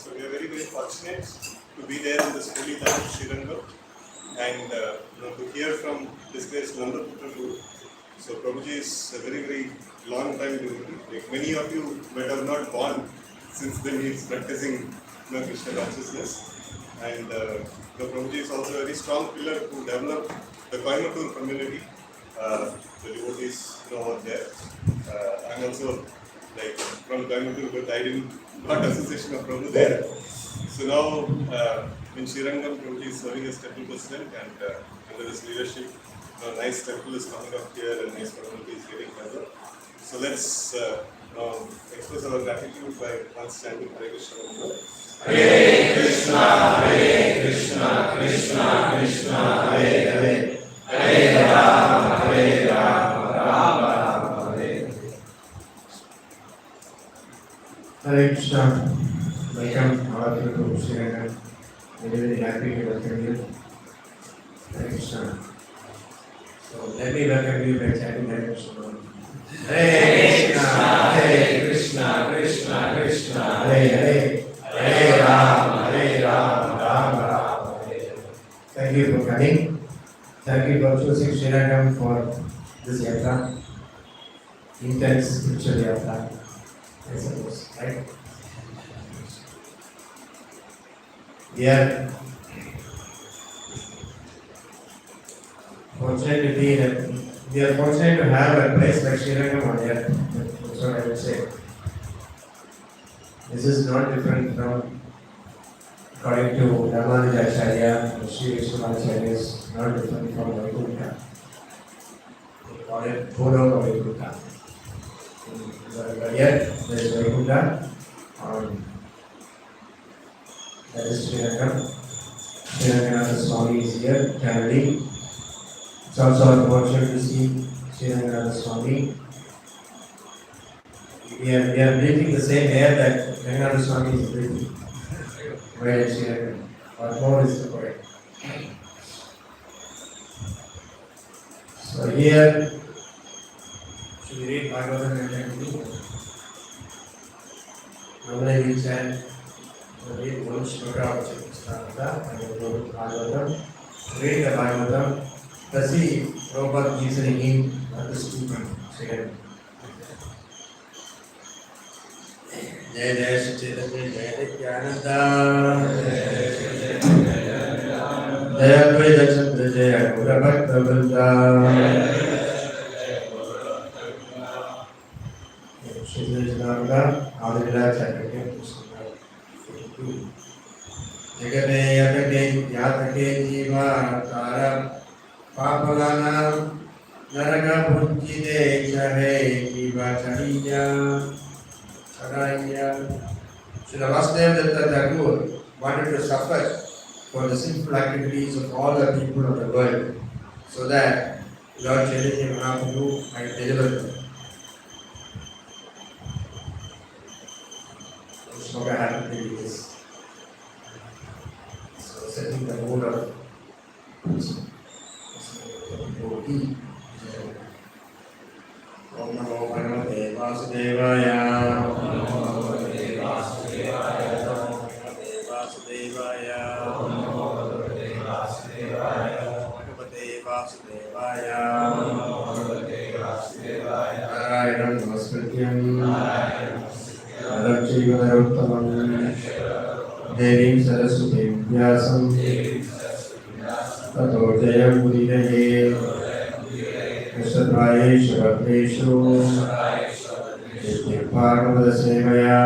So we are very, very fortunate to be there in this holy land of Srirangam and to hear from this great Nandaputra Guru. So Prabhuji is a very, very long time devotee. Like many of you might have not born since then he is practicing Krishna consciousness. And Prabhuji is also a very strong pillar to develop the Coimbatore community. The devotees over there. I'm also like from Coimbatore, but I didn't got association of Prabhu there. So now in Srirangam, Prabhuji is serving as temple president, and under his leadership, a nice temple is coming up here and nice community is getting further. So let's express our gratitude by once chanting Hare Krishna. Hare Krishna, Krishna Krishna, Hare Hare, Hare Rama, Rama Rama, Hare. Hare Krishna. Welcome all of you to Srirangam. I'm very happy to welcome you. Hare Krishna. So let me welcome you by chanting Hare Krishna. Hare Krishna, Hare Krishna, Krishna Krishna, Hare Hare, Hare Rama, Rama Rama, Hare. Thank you for coming. Thank you for choosing Srirangam for this yatra. Intense spiritual yatra, I suppose, right? We are fortunate to have a place like Srirangam on earth. That's what I would say. This is not different from, according to Ramanujacharya and Sri Vishwamacharya, is not different from Vaikuntha. They call it Bhodo Vaikuntha. But yet, there is Vaikuntha on that is Srirangam. Srirangam Swami is here, currently. It's also a fortune to see Srirangam Swami. We are breathing the same air that Jagannath Swami is breathing. Where is Srirangam? What more is the point? So here, should we read Bhagavatam and continue? Normally we chant. Read one shloka of Chaitanya and go to Bhagavatam. Read the Bhagavatam. Let's see Prabhupada gives an hymn at the student. Second. Jai Jai Chaitanya Jai Nityananda Jai Advaita Chandra Jai Gaura Bhakta Vrinda Shri Jagannath Adivila Chaitanya Jagate Yatake Yatake Jiva Taram Papalana Naraka Punjide Chare Jiva Chariya Charaya. Srila Vasudeva Thakur wanted to suffer for the sinful activities of all the people of the world so that Lord Chaitanya Mahaprabhu might deliver them. Shloka happened to be this. So setting the mood of devotee. Om Namo Bhagavate Vasudevaya. Om Namo Bhagavate Vasudevaya. Om Namo Bhagavate Vasudevaya. Om Namo Bhagavate Vasudevaya. Bhagavate Vasudevaya. Om Namo Bhagavate Vasudevaya. Narayanam Namaskrityam. Adam Chivanayottamam Devim Saraswatim Vyasam Tato Jayam Mudinaye Krishnadvaye Shabbateshu Nitya Bhagavata Sevaya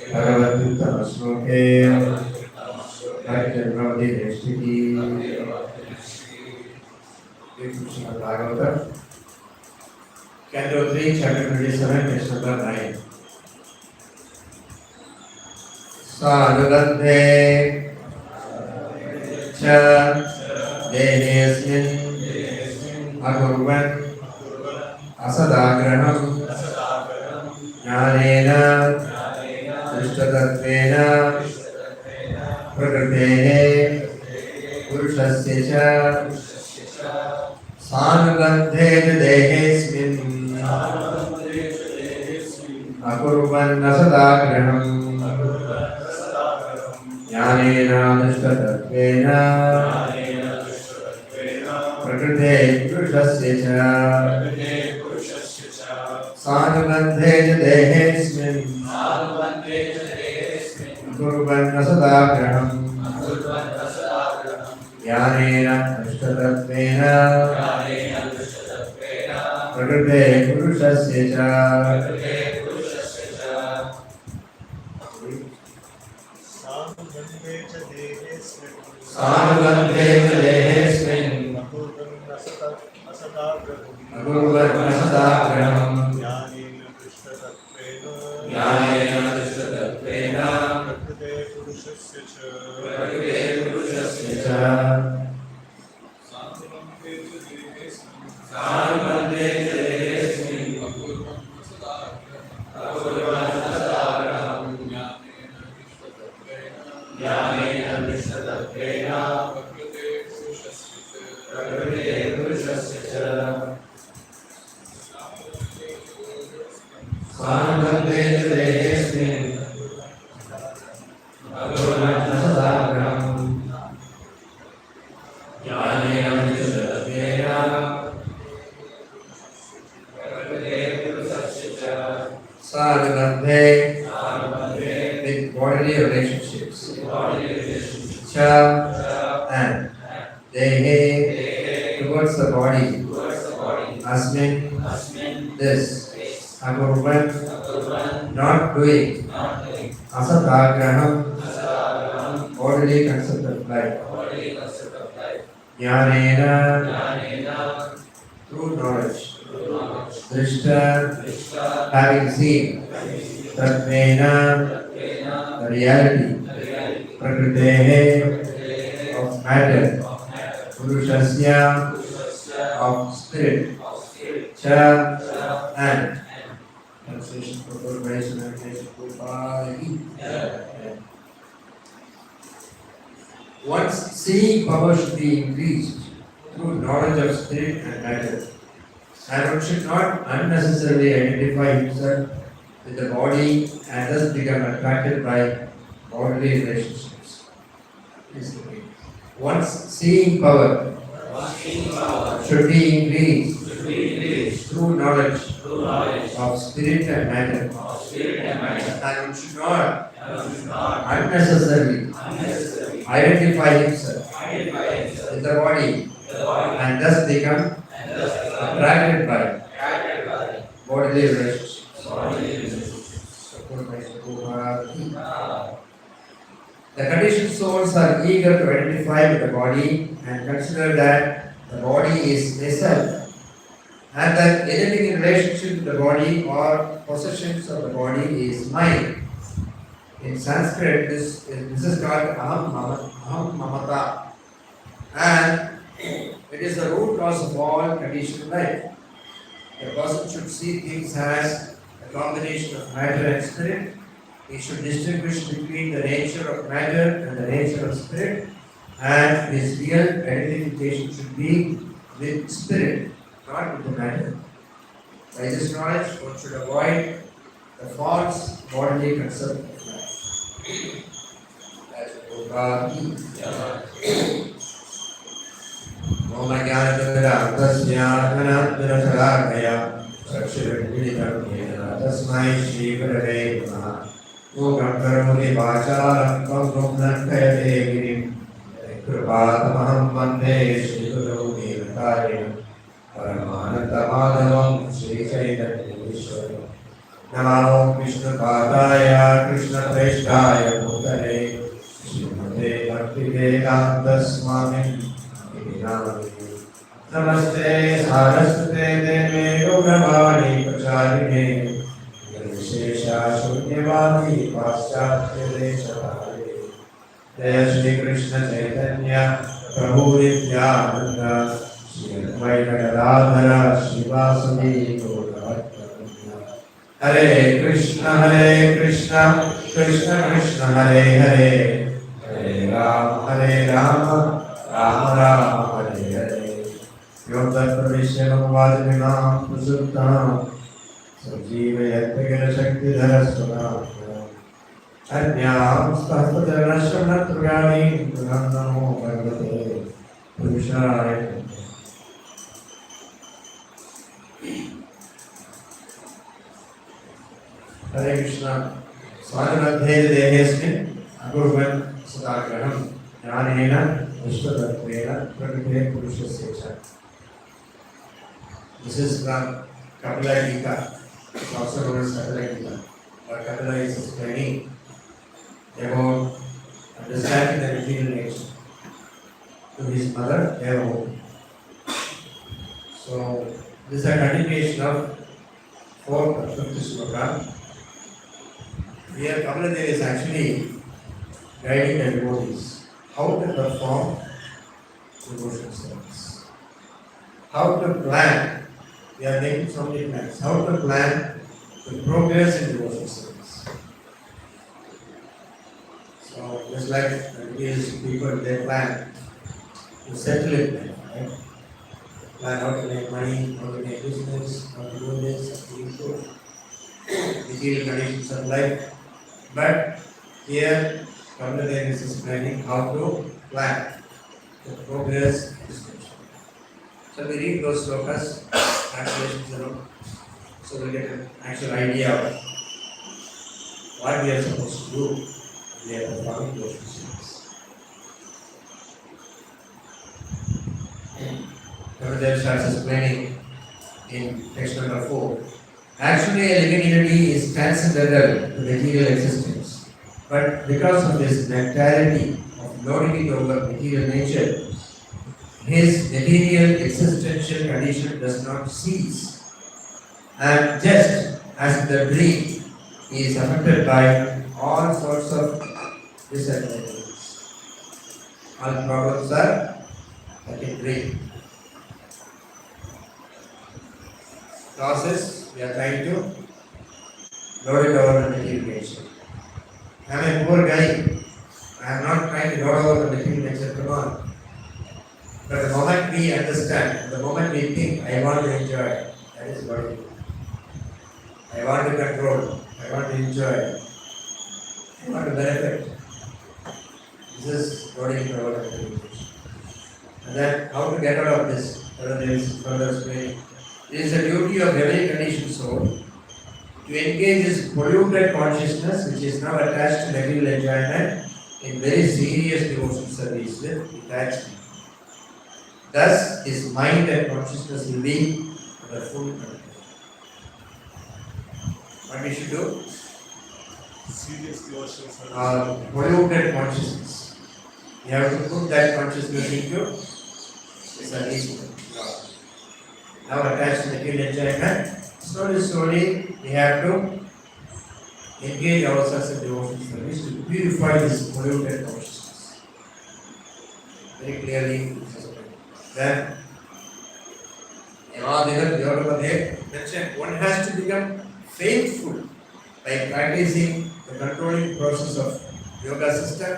Bhagavati Tamasloke Bhakti Nestiti Srimad Bhagavatam Canto 3, Chapter 27, Verse number 9. सानुगन्धे च देहेऽस्मिन् अकुर्वन् असदाग्रहं ज्ञानेन दृष्टतत्त्वेन प्रकृतेः पुरुषस्य च सानुगन्धे च देहेऽस्मिन् अकुर्वन् असदाग्रहं ज्ञानेन दृष्टतत्त्वेन प्रकृते पुरुषस्य च सानुगन्धे च देहेऽस्मिन् कुर्वन् सदाग्रहं ज्ञानेन दृष्टतत्त्वेन प्रकृते पुरुषस्य च सानुगन्धे च देहेऽस्मिन् अकुर्वन् असदाग्रहं ज्ञानेन दृष्टतत्त्वेन प्रकृते पुरुषस्य च सानुगन्धे च देहेऽस्मिन् अकुर्वन् असदाग्रहं ज्ञानेन दृष्टतत्त्वेन प्रकृते पुरुषस्य च सानुगन्धे च देहेऽस्मिन् अकुर्वन् असदाग्रहं ज्ञानेन दृष्टतत्त्वेन प्रकृते पुरुषस्य च सानुगन्धे with bodily relationships cha and dehe towards the body asmin this akurvan not doing asadagraham bodily concept of life jnanena through knowledge drishta having seen tatvena the reality prakritehe of matter purushasya of spirit cha and translation proper version and once seeing power should be increased through knowledge of spirit and matter, and one should not unnecessarily identify himself with the body and thus become attracted by bodily relationships. Once seeing power should be increased through knowledge of spirit and matter, and one should not unnecessarily identify himself with the body and thus become attracted by bodily relationships. The conditioned souls are eager to identify with the body and consider that the body is a self, and that anything in relationship to the body or possessions of the body is mine. In Sanskrit, this is called Ammamandapam, and it is the root cause of all conditioned life. A person should see things as a combination of matter and spirit. He should distinguish between the nature of matter and the nature of spirit, and his real identification should be with spirit, not with the matter. By this knowledge, one should avoid the false bodily concept of life. Om Jnana Timirandasya Chakshurmilitam Tasmai Shri Gurave Namaha. Om Karmuni Vacharam Kamrum Nankayate Girim Kripātamaham Vande Shri Guru Niratarinam Paramanandamādhavam Shri Chaitanya Ishwaram. Namo Krishna Padaya Krishna Preshthaya Bhutale Srimate Bhaktivedanta Swami Namaste Saraswate Deve Gauravani Pracharine Vishesha शून्यवादी पाश्चात्य देशकाले जय श्री कृष्ण चैतन्य प्रभु नित्यानंद श्री अद्वैत गदाधर श्रीवासुदेव गौरभक्तवृंद। हरे कृष्ण कृष्ण कृष्ण हरे हरे हरे राम राम राम हरे हरे। यो तत्प्रविश्य भगवादिनां प्रसुप्तां सञ्जीवयत्यखिलशक्तिधरस्वदां अन्यां सहस्रचरणश्रवणत्वगानि पुनः नमो भगवते पुरुषाय। हरे कृष्ण। स्वादिमध्ये देहेऽस्मिन् अकुर्वन् सदाग्रहं ज्ञानेन विश्वतत्त्वेन प्रकृते पुरुषस्य च। This is from Kapila Gita. It's also known as Kapila Gita. But Kapila is explaining about understanding the material nature to his mother, Devamuni. So, this is a continuation of 4th and 5th sloka. Here, Kapila Devi is actually guiding the devotees how to perform devotional service, how to plan. We are making so many plans. How to plan to progress in devotional service. So, just like these people, they plan to settle in life, right? Plan how to make money, how to make business, how to do this, how to improve material conditions of life. But here, Kapila Devi is explaining how to plan to progress in spiritual. So we read those slokas, translations, so we get an actual idea of what we are supposed to do when we are performing those services. Bhagavad starts explaining in text number 4. Actually, a living entity is transcendental to material existence, but because of his mentality of lording it over material nature, his material existential condition does not cease. And just as the dream is affected by all sorts of disadvantages. All problems are like a dream. Process, we are trying to load it over the material nature. I am a poor guy. I am not trying to load over the material nature, come on. But the moment we understand, the moment we think, I want to enjoy, that is what it is. I want to control, I want to enjoy, I want to benefit. This is loading into our meditation. And then how to get out of this? Further explaining. It is the duty of every conditioned soul to engage his polluted consciousness, which is now attached to material enjoyment, in very serious devotional service with detachment. Thus, his mind and consciousness will be under full control. What we should do? Serious devotional service. Polluted consciousness. We have to put that consciousness into service. Now attached to material enjoyment, slowly we have to engage ourselves in devotional service to purify this polluted consciousness. Very clearly. Then, mentioned one has to become faithful by practicing the controlling process of yoga system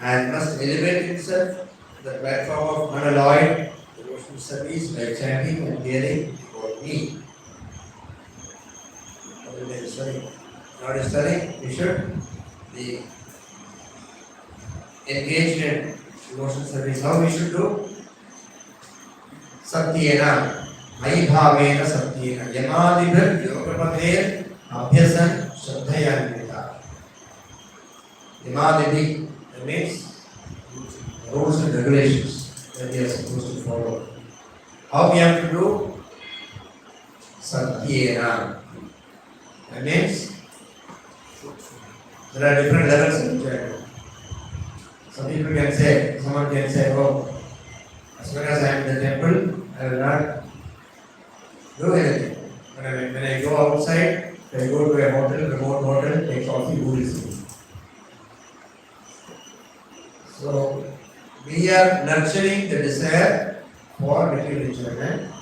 and must elevate himself to the platform of unalloyed devotional service by chanting and hearing about me. Not studying, we should be engaged in devotional service. How we should do? Satyena, Maibhavena Satyena, Yamadibhir Yogapathir Abhyasan Shraddhayanvita. Yamadibhi, that means rules and regulations that we are supposed to follow. How we have to do? Satyena. That means there are different levels of enjoyment. Someone can say, oh, as long as I am in the temple, I will not do anything. When I go outside, if I go to a hotel, promote water, take coffee, who is it? So, we are nurturing the desire for material enjoyment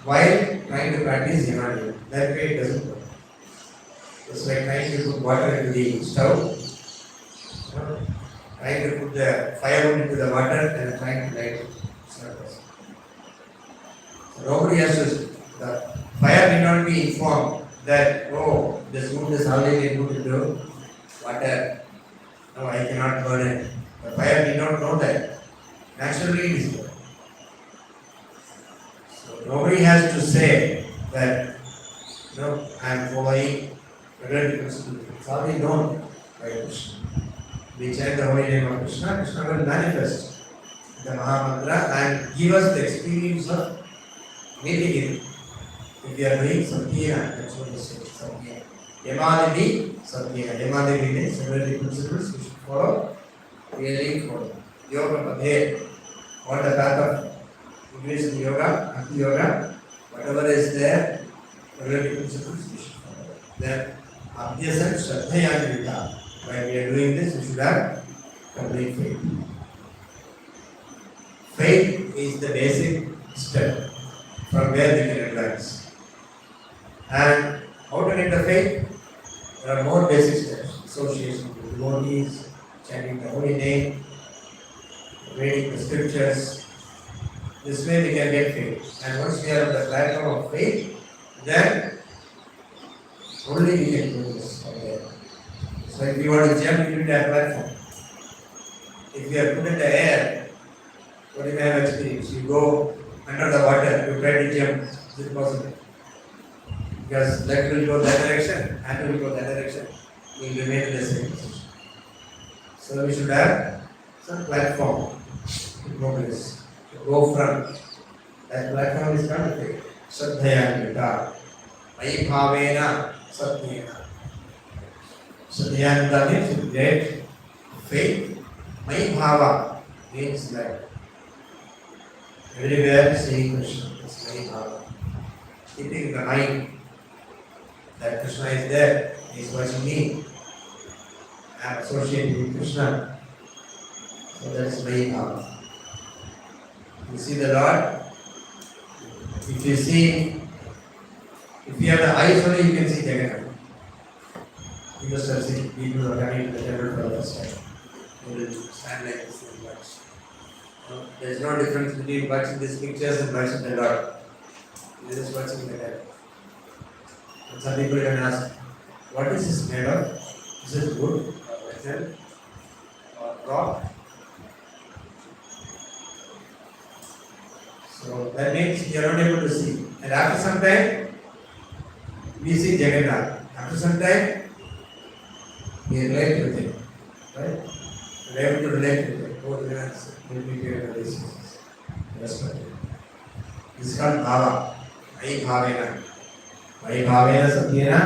while trying to practice jnana. That way it doesn't work. It's like trying to put water into the stove, trying to put the firewood into the water and trying to light it. It's not possible. So nobody has to, the fire may not be informed that, oh, this wood is already been put into water. No, I cannot burn it. The fire did not know that. Naturally it is there. So nobody has to say that, I am following regular principle. It's already known by Krishna. We chant the holy name of Krishna, Krishna will manifest the Mahamantra and give us the experience of meeting Him. If we are doing Sandhya, that's what we say, Sandhya. Yamadini, Sandhya. Yamadini means regular principles we should follow, really follow. Yoga Padhe, what the path of English in yoga, Bhakti yoga, whatever is there, regular principles we should follow. Then, Abhyasam Shraddhaya Gita. While we are doing this, we should have complete faith. Faith is the basic step from where we can advance. And how to get the faith? There are more basic steps. Association with devotees, chanting the holy name, reading the scriptures. This way we can get faith. And once we are on the platform of faith, then only we can do this from there. So if you want to jump, you need a platform. If you are put in the air, what do you have experience? You go under the water, you try to jump, is it possible? Because leg will go that direction, hand will go that direction, you will remain in the same position. So we should have some platform to progress, to go from. That platform is called faith. Sandhya Gita. Mayi bhavena satmena. Sandhya means great faith. Mayi bhava means like everywhere seeing Krishna. It's Mayi bhava. Keeping in the mind that Krishna is there, He is watching me. I am associated with Krishna. So that is Mayi bhava. You see the Lord. If you have the eyes only, you can see Jagannath. You must have seen people who are coming to the temple for the first time. They will stand like this and watch. There is no difference between watching these pictures and watching the Lord. You are just watching the Lord. And some people can ask, what is this made of? Is it wood or metal or rock? So that means you are not able to see. And after some time, we see Jagannath. After some time, we relate with him. Right? We are able to relate with him. Both hands will be given the resources. That's what it is. This is called Bhava. Mayi Bhavena. Mayi Bhavena Satyena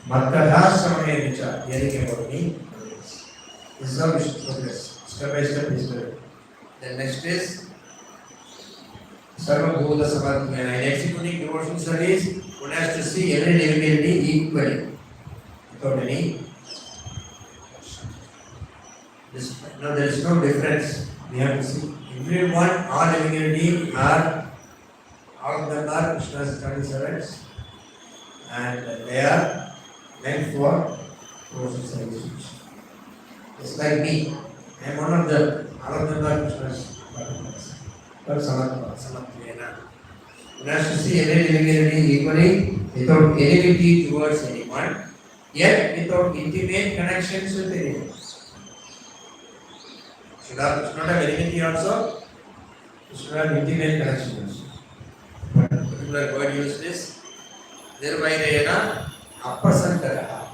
Matkatha Samaya Nicha. Hearing about me. This is how we should progress. Step by step is good. The next is Sarva Bhuta Samadhyana. In executing devotional studies, one has to see every living entity equally, without any. There is no difference. We have to see everyone, all living entities are, all of them are Krishna's study servants, and they are meant for devotional service. It's like me. I am one of them. All of them are Krishna's partners. But Samadhyana. One has to see every living entity equally, without enmity towards anyone, yet without intimate connections with anyone. Should not have enmity also, should have intimate connections. But particular word used is Nirvairena Apasantara.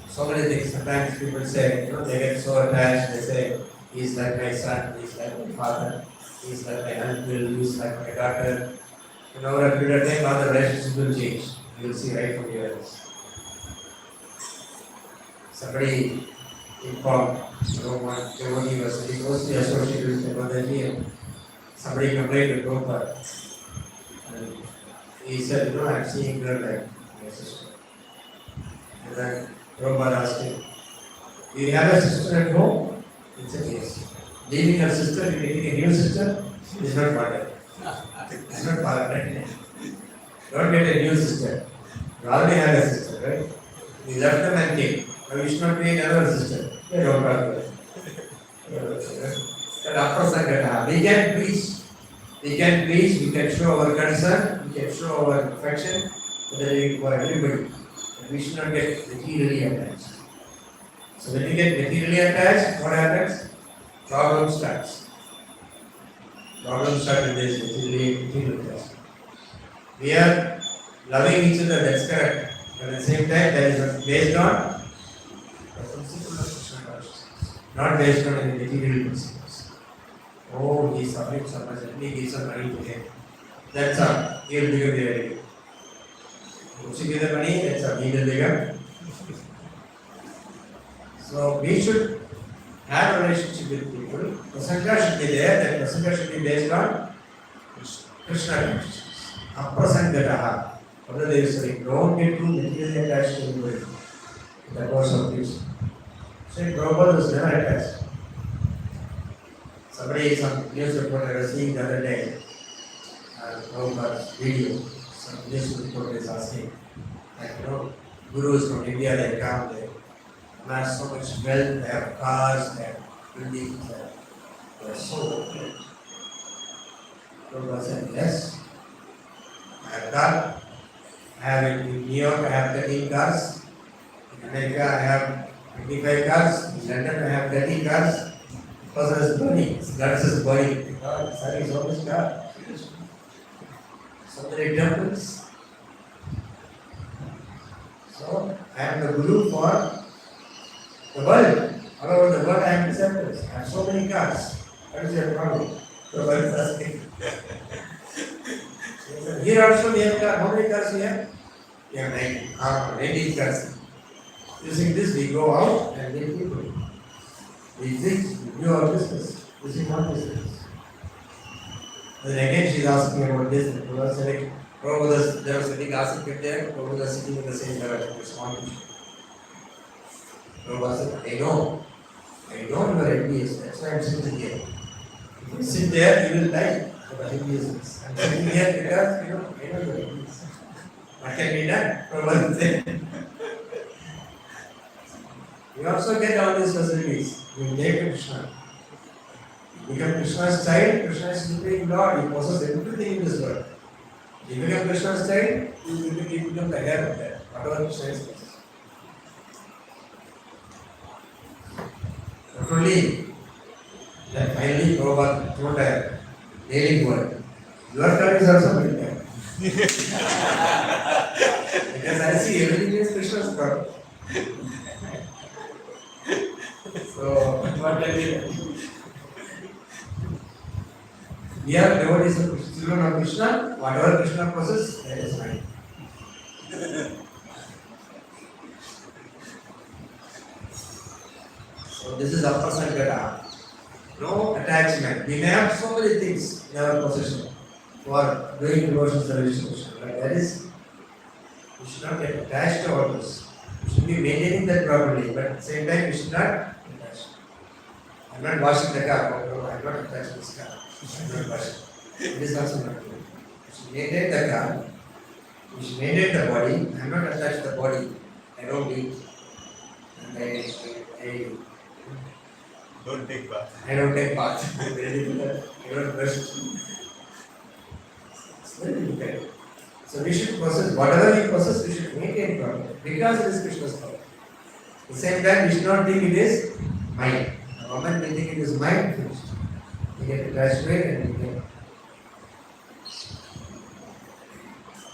So many things. Sometimes people say, they get so attached, they say, he is like my son, he is like my father, he is like my uncle, he is like my daughter. Over a period of time, all the relationships will change. You will see right from your eyes. Somebody informed, one devotee was very closely associated with Devotee, and somebody complained to Prabhupada. And he said, I am seeing her like my sister. And then Prabhupada asked him, "Do you have a sister at home?" He said, "Yes." Leaving a sister and making a new sister is not part. It's not part, right? Don't get a new sister. You already have a sister, right? You left them and came. Now you should not be another sister. They don't talk to But after Sankata, we can preach. We can preach, we can show our concern, we can show our affection for everybody. But we should not get materially attached. So when you get materially attached, what happens? Problem starts. Problem starts when there is material attachment. We are loving each other, that's correct. But at the same time, that is based on the principle of Krishna consciousness, not based on any material principles. Oh, he is suffering so much, let me give some money to him. That's all. He will become very good. Once you give the money, that's all. He will become. So we should have a relationship with people. Prasanga should be there. That prasanga should be based on Krishna consciousness. Aprasangataha. What are they saying? Don't get too materially attached to anybody. That was of peace. So Prabhupada was never attached. Somebody, some news reporter was seeing the other day, Prabhupada's video. Some news reporter is asking, like, gurus from India, they come, they amass so much wealth, they have cars, they have buildings, they are so rich. Prabhupada said, yes, I have done. I have in New York, I have 13 cars. In America, I have 25 cars. In London, I have 30 cars. Because I was burning, guts is burning. God, sorry, so much car. So many temples. So, I am the guru for the world. All over the world, I am disciples. I have so many cars. What is your problem? The world is asking. Here also we have cars. How many cars we have? We have 19 cars. Using this, we go out and meet people. We think, we do our business. This is not business. Then again, she is asking about this. Prabhupada said, Prabhupada, there was sitting asking there, Prabhupada sitting in the same direction, responding. Prabhupada said, I know you are envious, that's why I am sitting here. If you sit there, you will die of enviousness. I am sitting here because, I know you are envious. What can be done? Prabhupada said. We also get all these facilities. We take Krishna. You become Krishna's child, Krishna is supreme Lord. He possesses everything in this world. You become Krishna's child, you become the heir of that. Whatever Krishna is. Not only that, finally Prabhupada told a daily word. Your turn is also my turn. Because I see everything is Krishna's problem. So, what can we do? We are devotees of Krishna, children of Krishna, whatever Krishna possesses, that is mine. So, this is Aprasangata. No attachment. We may have so many things in our possession for doing devotional service to Krishna, but that is, we should not get attached to all this. We should be maintaining that properly, but at the same time, we should not. I am not washing the car. I am not attached to this car. I am not washing. It is also not good. We should maintain the car. We should maintain the body. I am not attached to the body. I don't eat. And I don't take bath. I don't take bath. I am very difficult. I don't brush. It's very difficult. So we should possess whatever we possess. We should maintain properly because it is Krishna's power. At the same time, we should not think it is mine. The moment we think it is mine, finished. We get attached to it and we get.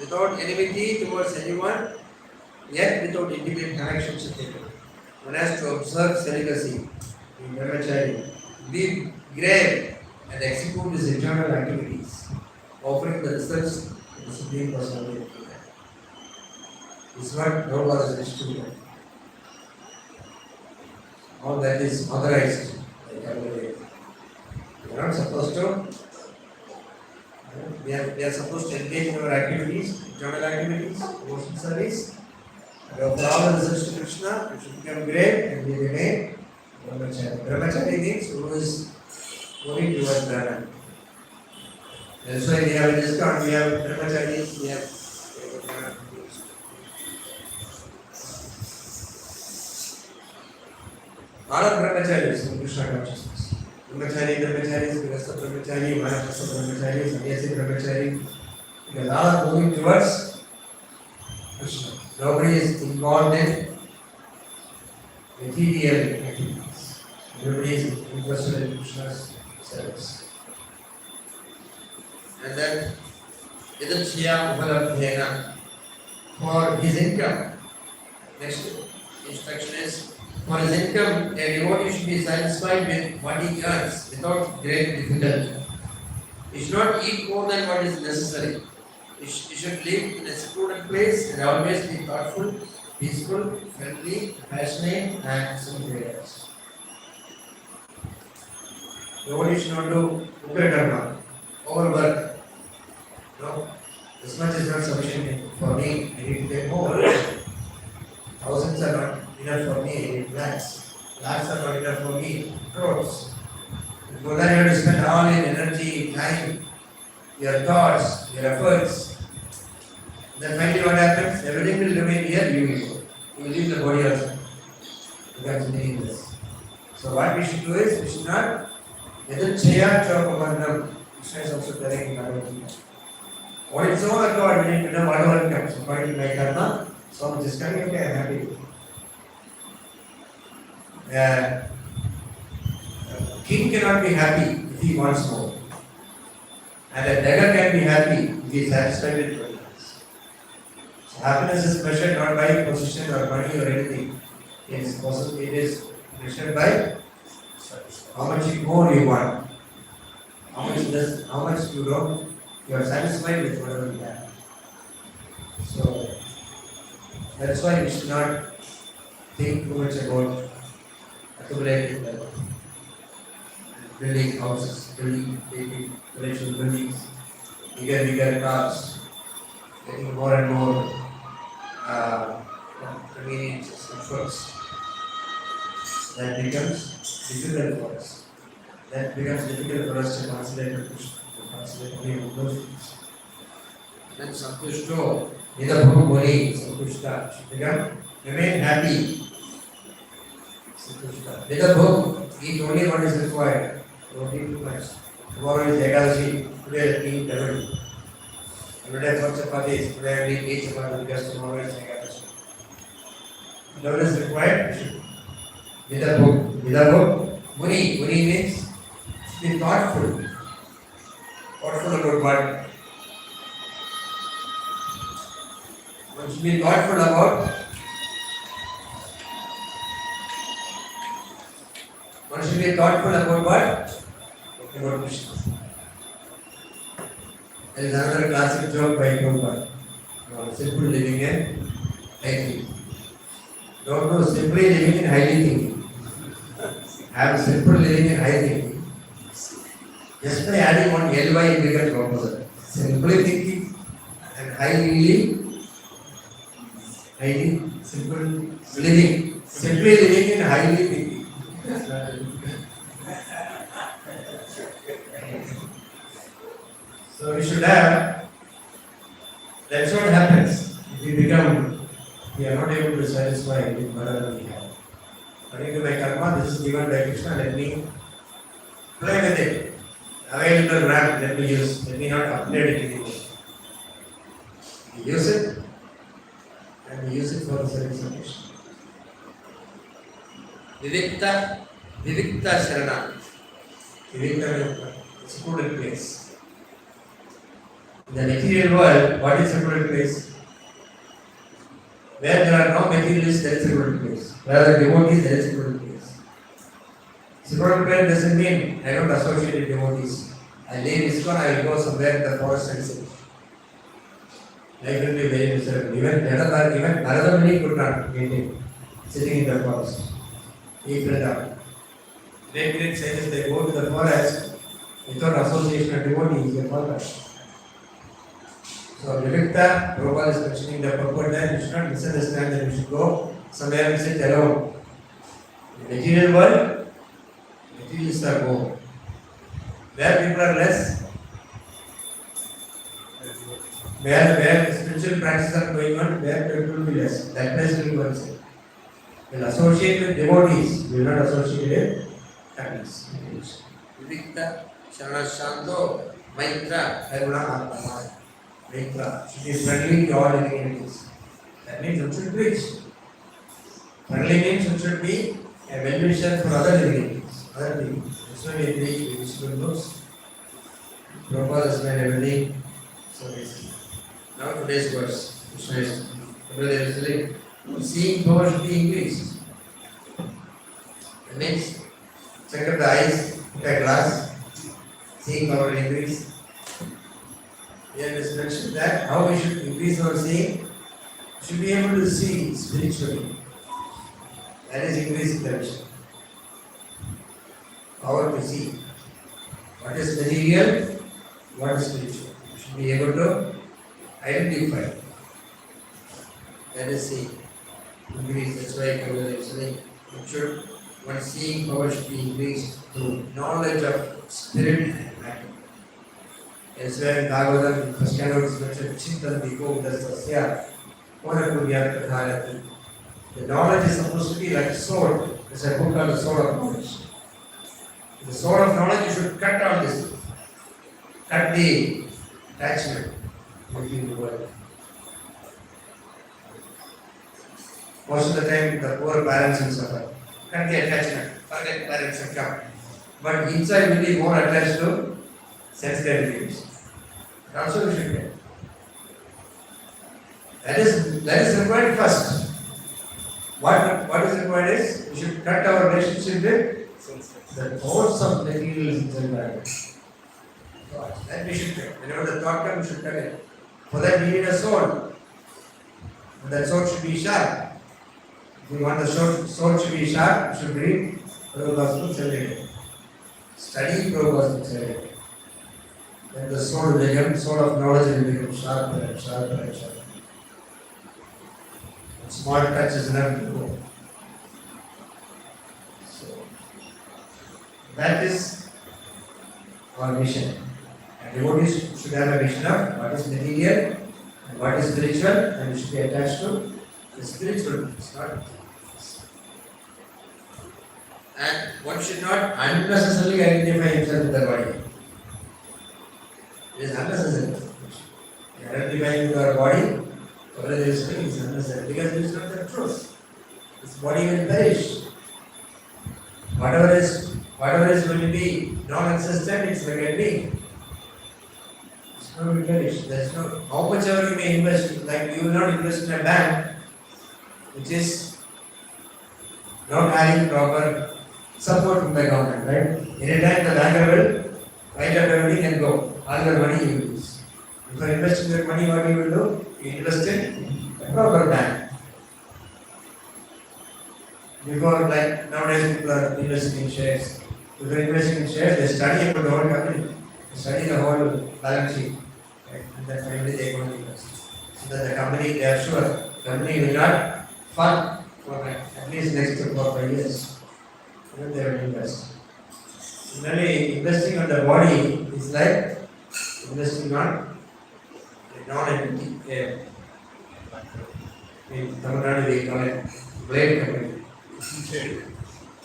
Without enmity towards anyone, yet without intimate connections with people. One has to observe celibacy, be brahmachari, be grave, and execute his internal activities, offering the results to the Supreme Personality of Godhead. This is what Prabhupada is to. All that is authorized by Bhagavad. We are not supposed to. We are supposed to engage in our activities, internal activities, devotional service, For all the results to Krishna, you should become great and we remain brahmachari. Brahmachari means who is going towards Brahman. That's why we have in ISKCON, we have brahmacharis, we have all are brahmacharis in Krishna consciousness. Brahmachari, brahmacharis, Grihastha brahmachari, Vanaprastha brahmachari, Sannyasi brahmachari, because all are moving towards Krishna. Nobody is involved in material activities. Everybody is interested in Krishna's service. And then, Idachya Upalabhyena, for his income. Next instruction is, for his income, a devotee should be satisfied with what he earns without great difficulty. He should not eat more than what is necessary. He should live in a secluded place and always be thoughtful, peaceful, friendly, passionate, and sympathetic. Devotee should not do ugra overwork. No, this much is not sufficient for me. I need to get more. Thousands are not enough for me. I need lakhs. Lakhs are not enough for me. Crores. For that you have to spend all your energy, time, your thoughts, your efforts. Then finally what happens? Everything will remain here, you will go. You will leave the body also. Becomes meaningless. So what we should do is, we should not Yadachaya Ammamandapam. Krishna is also telling in Bhagavad Gita. On its own accord, we need to know whatever comes. According to my karma, so much is coming, okay, I am happy. A king cannot be happy if he wants more. And a beggar can be happy if he is satisfied with what he has. So happiness is measured not by position or money or anything. It is measured by how much more you want. How much you don't. You are satisfied with whatever you have. So that's why we should not think too much about accumulating wealth, building houses, building collection buildings, bigger cars, getting more and more conveniences, comforts. That becomes difficult for us. That becomes difficult for us to concentrate on Krishna. Then Santushto, Nidabhu Boli, Santushta, remain happy. Santushta. Nidabhu, eat only what is required. Don't eat too much. Tomorrow is Ekadashi, today I eat double. Today for chapatis, today I eat 8 chapatis because tomorrow is Ekadashi. What is required? Nidabhu, Muni means be thoughtful. Thoughtful about what? One should be thoughtful about. One should be thoughtful about what? About Krishna. There is another classic joke by Prabhupada. Simple living and high thinking. Don't know simply living and highly thinking. Have simple living and high thinking. Just by adding one ly it becomes opposite. Simply thinking and highly simple living. Simply living and highly thinking. So we should have, that's what happens. If we are not able to satisfy with whatever we have. According to my karma, this is given by Krishna, let me play with it. Available RAM, let me use, let me not upgrade it anymore. We use it, and we use it for the service of Krishna. Vivikta Sharana. Vivikta is a secluded place. In the material world, what is a secluded place? Where there are no materialists, there is a secluded place. Where there are devotees, there is a secluded place. Secluded place doesn't mean I don't associate with devotees. I leave ISKCON, I will go somewhere in the forest and sit. Life will be very miserable. Even Narada Muni could not maintain sitting in the forest. He fell down. Great sages, they go to the forest without association of devotees, they fall down. So Vivikta, Prabhupada is mentioning the purport that you should not misunderstand that you should go somewhere and sit alone. In the material world, materialists are more. Where people are less, where spiritual practices are going on, where people will be less. That place will be one side. Will associate with devotees, will not associate with practice. Vivikta, Shanashanto, Maitra, Karuna, Atma. Maitra should be friendly to all living entities. That means one should preach. Friendly means one should be a well-wisher for other living entities. Other beings. That's why we preach visible books. Prabhupada has made everything so easy. Now today's verse. Krishna is telling, seeing power should be increased. That means, check up the eyes, put a glass, seeing power will increase. Here it is mentioned that how we should increase our seeing, we should be able to see spiritually. That is increasing the vision. Power to see. What is material, what is spiritual. We should be able to identify. That is seeing. Increase. That's why Bhagavad is saying, one seeing power should be increased through knowledge of spirit and matter. Elsewhere in Bhagavatam, in first canto, it is mentioned, Chintanti Govindasya, Purapuryat Pradharati. The knowledge is supposed to be like a sword. It's a book called the sword of knowledge. The sword of knowledge, you should cut all this. Cut the attachment between the world. Most of the time, the poor parents will suffer. Cut the attachment. Forget parents and come. But inside will be more attached to sense gratification. That also we should get. That is required first. What is required is we should cut our relationship with the thoughts of materialism and values. That we should cut. Whenever the thought comes, we should cut it. For that we need a sword. And that sword should be sharp. If you want the sword should be sharp, you should read Prabhupada's books every day. Study Prabhupada's books every day. Then the sword will become, sword of knowledge will become sharper and sharper and sharper. A small touch is enough to go. So, that is our mission. And devotees should have a vision of what is material and what is spiritual, and we should be attached to the spiritual things, not things. And one should not unnecessarily identify himself with the body. It is unnecessary. Identifying with our body, whatever there is doing is unnecessary because it is not the truth. This body will perish. Whatever is going to be non-existent, it's like a being. It's not going to perish. There is no, how much ever you may invest, like you will not invest in a bank which is not having proper support from the government, right? Anytime the banker will write up everything and go. All your money you will lose. If you invest in your money, what you will do? You invest in a proper bank. Before, like nowadays, people are investing in shares. If you are investing in shares, they study about the whole company. They study the whole balance sheet. Right? And then finally they go and invest. So that the company, they are sure, the company will not fund for at least next 4 or 5 years. Then they will invest. Similarly, investing on the body is like investing on a non-entity. In Tamil Nadu, we call it blade company.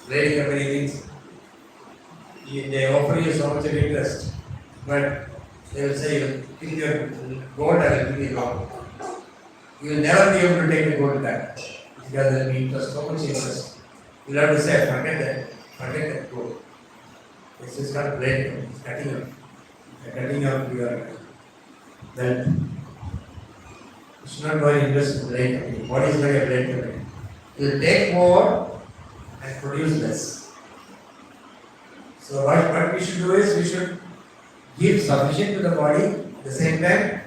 Blade company means they offer you so much of interest, but they will say, you think your gold, I will give you long. You will never be able to take the gold back because there will be interest, so much interest. You will have to say, forget that gold. This is not blade, it's cutting off. Cutting off your wealth. You should not go and invest in blade company. What is like a blade company? You will take more and produce less. So what we should do is we should give sufficient to the body, at the same time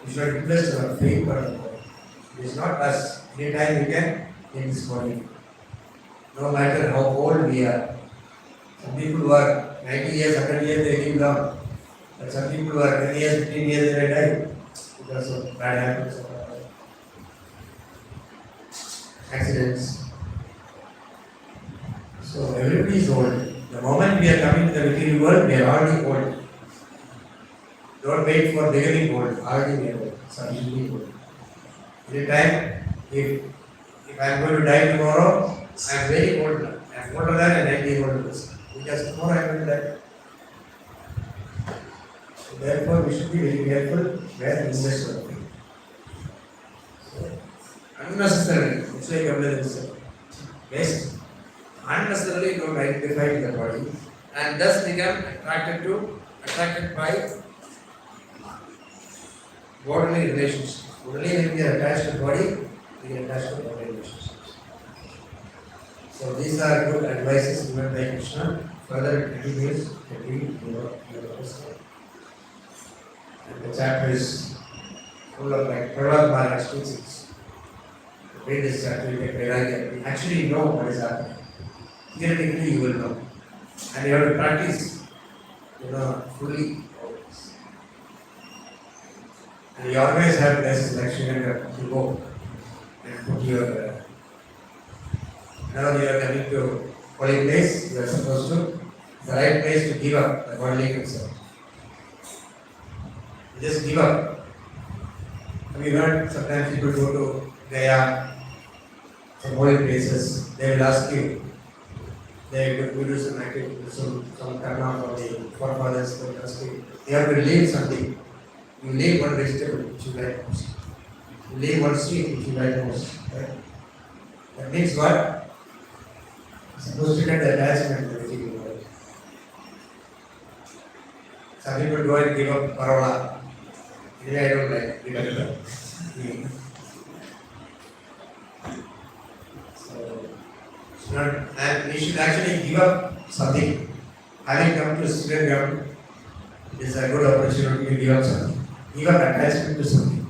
we should invest our faith for the body. It is not us. Anytime we can in this body. No matter how old we are. Some people who are 90 years, 100 years, they live long. But some people who are 10 years, 15 years, they die. because of bad habits or accidents. So everybody is old. The moment we are coming to the material world, we are already old. Don't wait for beginning old, already we are old, sufficiently old. Any time, if I am going to die tomorrow, I am very old now. I am older than a 90-year-old person. Because tomorrow I am going to die. So therefore, we should be very careful where we invest our money. So, unnecessarily, it's like everything is waste. Unnecessarily don't identify with the body and thus become attracted by bodily relationships. Only when we are attached to body, we get attached to bodily relationships. So these are good advices given by Krishna. Further continues to read your personal. And the chapter is full of like Prahlad Maharaj teachings. Read this chapter, you get Vairagya. You actually know what is happening. Theoretically, you will know. And you have to practice, fully. And you always have places like Srirangam to go and put your. Now you are coming to holy place, you are supposed to, the right place to give up the bodily concern. You just give up. Have you heard sometimes people go to Gaya, some holy places, they will ask you, they will do some activity, some karma for the forefathers, they will ask you, you have to leave something. You leave one vegetable which you like most. You leave one seed which you like most. Right? That means what? Supposed to get the attachment to the vegetable world. Some people go and give up parola. Anyway, I don't like it. So, it's not, and we should actually give up something. Having come to Srirangam, it is a good opportunity to give up something. Give up attachment to something.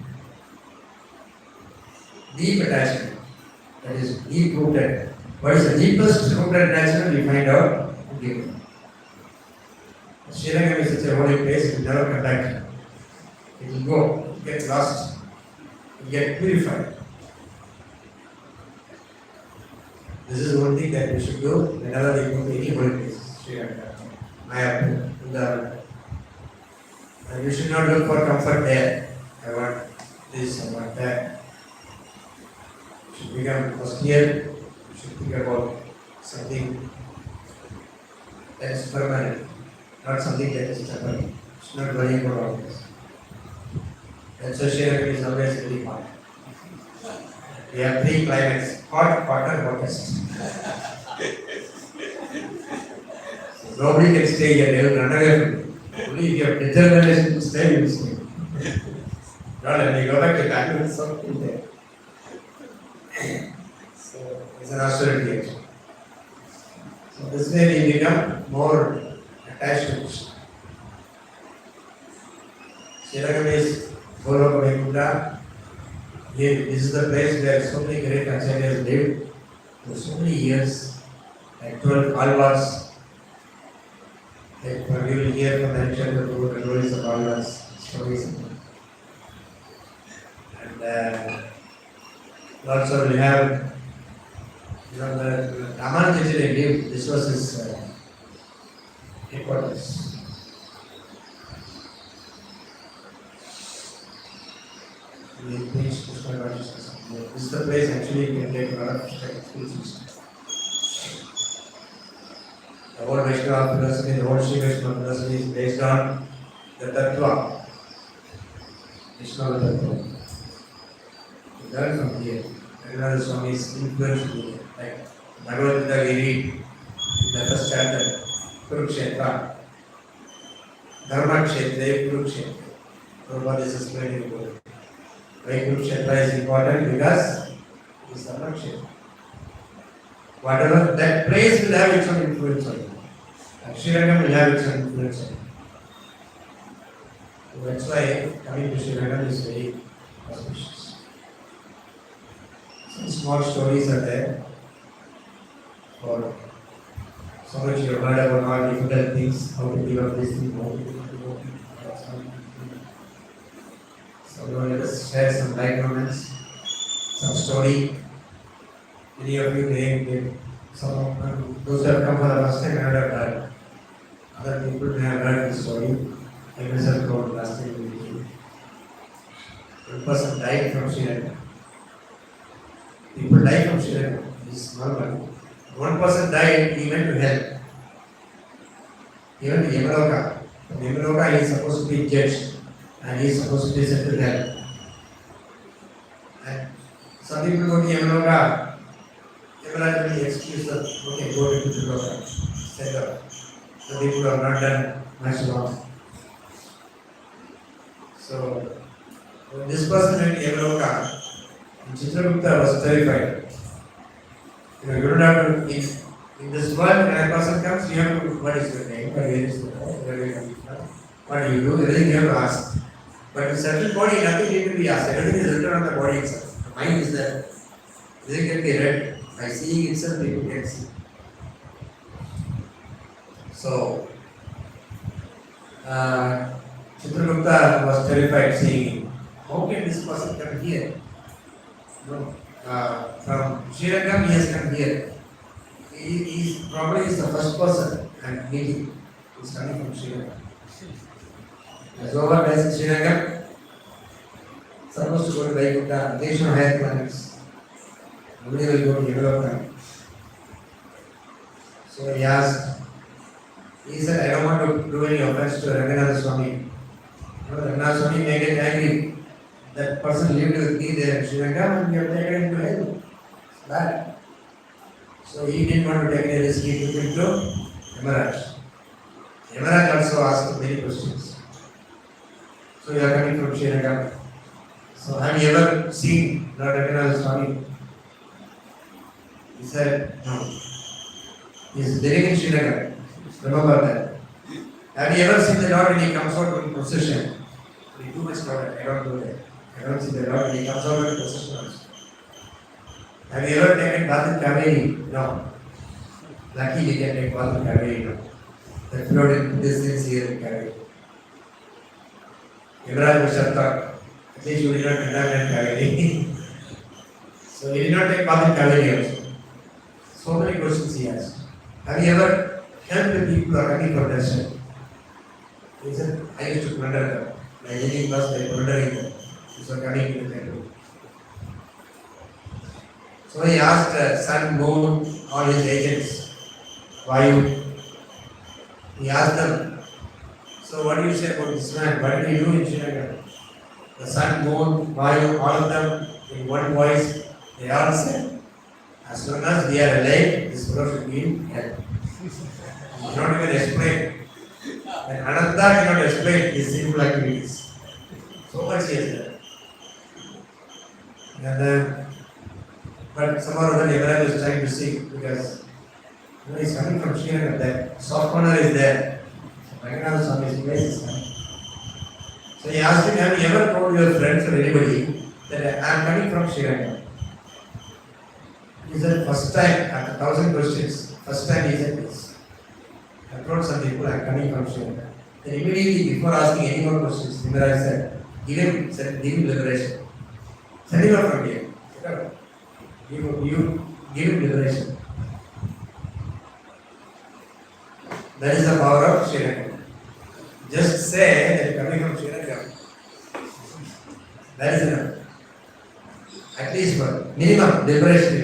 Deep attachment. That is deep rooted. What is the deepest rooted attachment? We find out and give up. Srirangam is such a holy place, it will never come back. It will go, it will get lost, it will get purified. This is one thing that we should do whenever we go to any holy place. Srirangam, Mayapur, Vrindavan. And you should not look for comfort there. I want this, I want that. You should become austere. You should think about something that is permanent, not something that is temporary. You should not worry about all this. And so Srirangam is always very hot. We have 3 climates: hot, hotter, hottest. So nobody can stay here, they will run away from you. Only if you have determination to stay, you will stay. Not when you go back to Bangalore, it's something there. So it's an austerity actually. So this way we become more attached to Krishna. Srirangam is Goloka Vaikuntha. This is the place where so many great acharyas lived for so many years, like 12 alvars. Like we will hear from the Nakshatra Guru, the glories of alvars, stories of them. And also we have, the Ammamandapam lived, this was his headquarters. We preach Krishna consciousness. This is the place actually we can take a lot of experiences. The whole Vaishnava philosophy, the whole Sri Vaishnava philosophy is based on the Tattva, Vaishnava Tattva. We learn from here. Jagannath Swami's influence here. Like Bhagavad Gita we read in the first chapter, Kurukshetra, Dharma Kshetra, Kurukshetra. Prabhupada is explaining about it. Why Kurukshetra is important? Because it is Dharma Kshetra. Whatever, that place will have its own influence on you. Srirangam will have its own influence on you. So that's why coming to Srirangam is very auspicious. Some small stories are there for so much you have heard about all difficult things, how to give up this thing, how to give up that thing. So let us share some light moments, some story. Many of you may some of those who have come for the first time have heard. Other people may have heard the story. I myself told last time we meeting. One person died from Srirangam. People die from Srirangam. It's normal. One person died, he went to hell. Even Yamaloka. From Yamaloka he is supposed to be judged and he is supposed to be sent to hell. And some people go to Yamaloka, Yamaloka will excuse them, okay, go to Yamaloka, send up. Some people have not done much wrong. So, when this person went to Yamaloka, Chitragupta was terrified. You don't have to, in this world, when a person comes, you have to, what is your name, where is your home, where is your from, what do you do, everything you have to ask. But in certain body, nothing need to be asked, everything is written on the body itself. The mind is there. Everything can be read. By seeing itself, people can see. So, Chitragupta was terrified seeing him. How can this person come here? No. From Srirangam he has come here. He probably is the first person I'm meeting who is coming from Srirangam. As over as Srirangam, supposed to go to Vaikuntha, they should have planets. Nobody will go to development. So he asked, he said, I don't want to do any offense to Ranganath Swami. Ranganath Swami may get angry. That person lived with me there in Srirangam and we have taken him to hell. It's bad. So he didn't want to take any risk, he took him to Yamaraj. Yamaraj also asked him many questions. So you are coming from Srirangam. So have you ever seen Lord Jagannath Swami? He said, no. He is living in Srirangam. Remember that. Have you ever seen the Lord when he comes out in procession? He too much crowded. I don't do that. I don't see the Lord when he comes out in procession also. Have you ever taken bath in Kaveri? No. Lucky we can take bath in Kaveri now. The flood in this things here in Kaveri. Yamaraj was shut up. At least you did not condemn in Kaveri. So he did not take bath in Kaveri also. So many questions he asked. Have you ever helped the people who are coming for Darshan? He said, I used to plunder them. My evening was by plundering them. So coming to the temple. So he asked Sun, Moon, all his agents, Vayu. He asked them, so what do you say about this man? What did he do in Srirangam? The Sun, Moon, Vayu, all of them in one voice, they all said, as long as we are alive, this fellow should be in hell. He cannot even explain. And Ananta cannot explain his sinful activities. So much he has done. And then, but somehow or other Yamaraj was trying to see because he is coming from Srirangam, that soft corner is there. So Ranganath Swami's place is coming. So he asked him, have you ever told your friends or anybody that I am coming from Srirangam? He said, first time, after 1,000 questions, first time he said this. I told some people I am coming from Srirangam. Then immediately before asking any more questions, Yamaraj said, give him liberation. Send him out from here. You give him liberation. That is the power of Srirangam. Just say that you are coming from Srirangam. That is enough. At least for minimum liberation.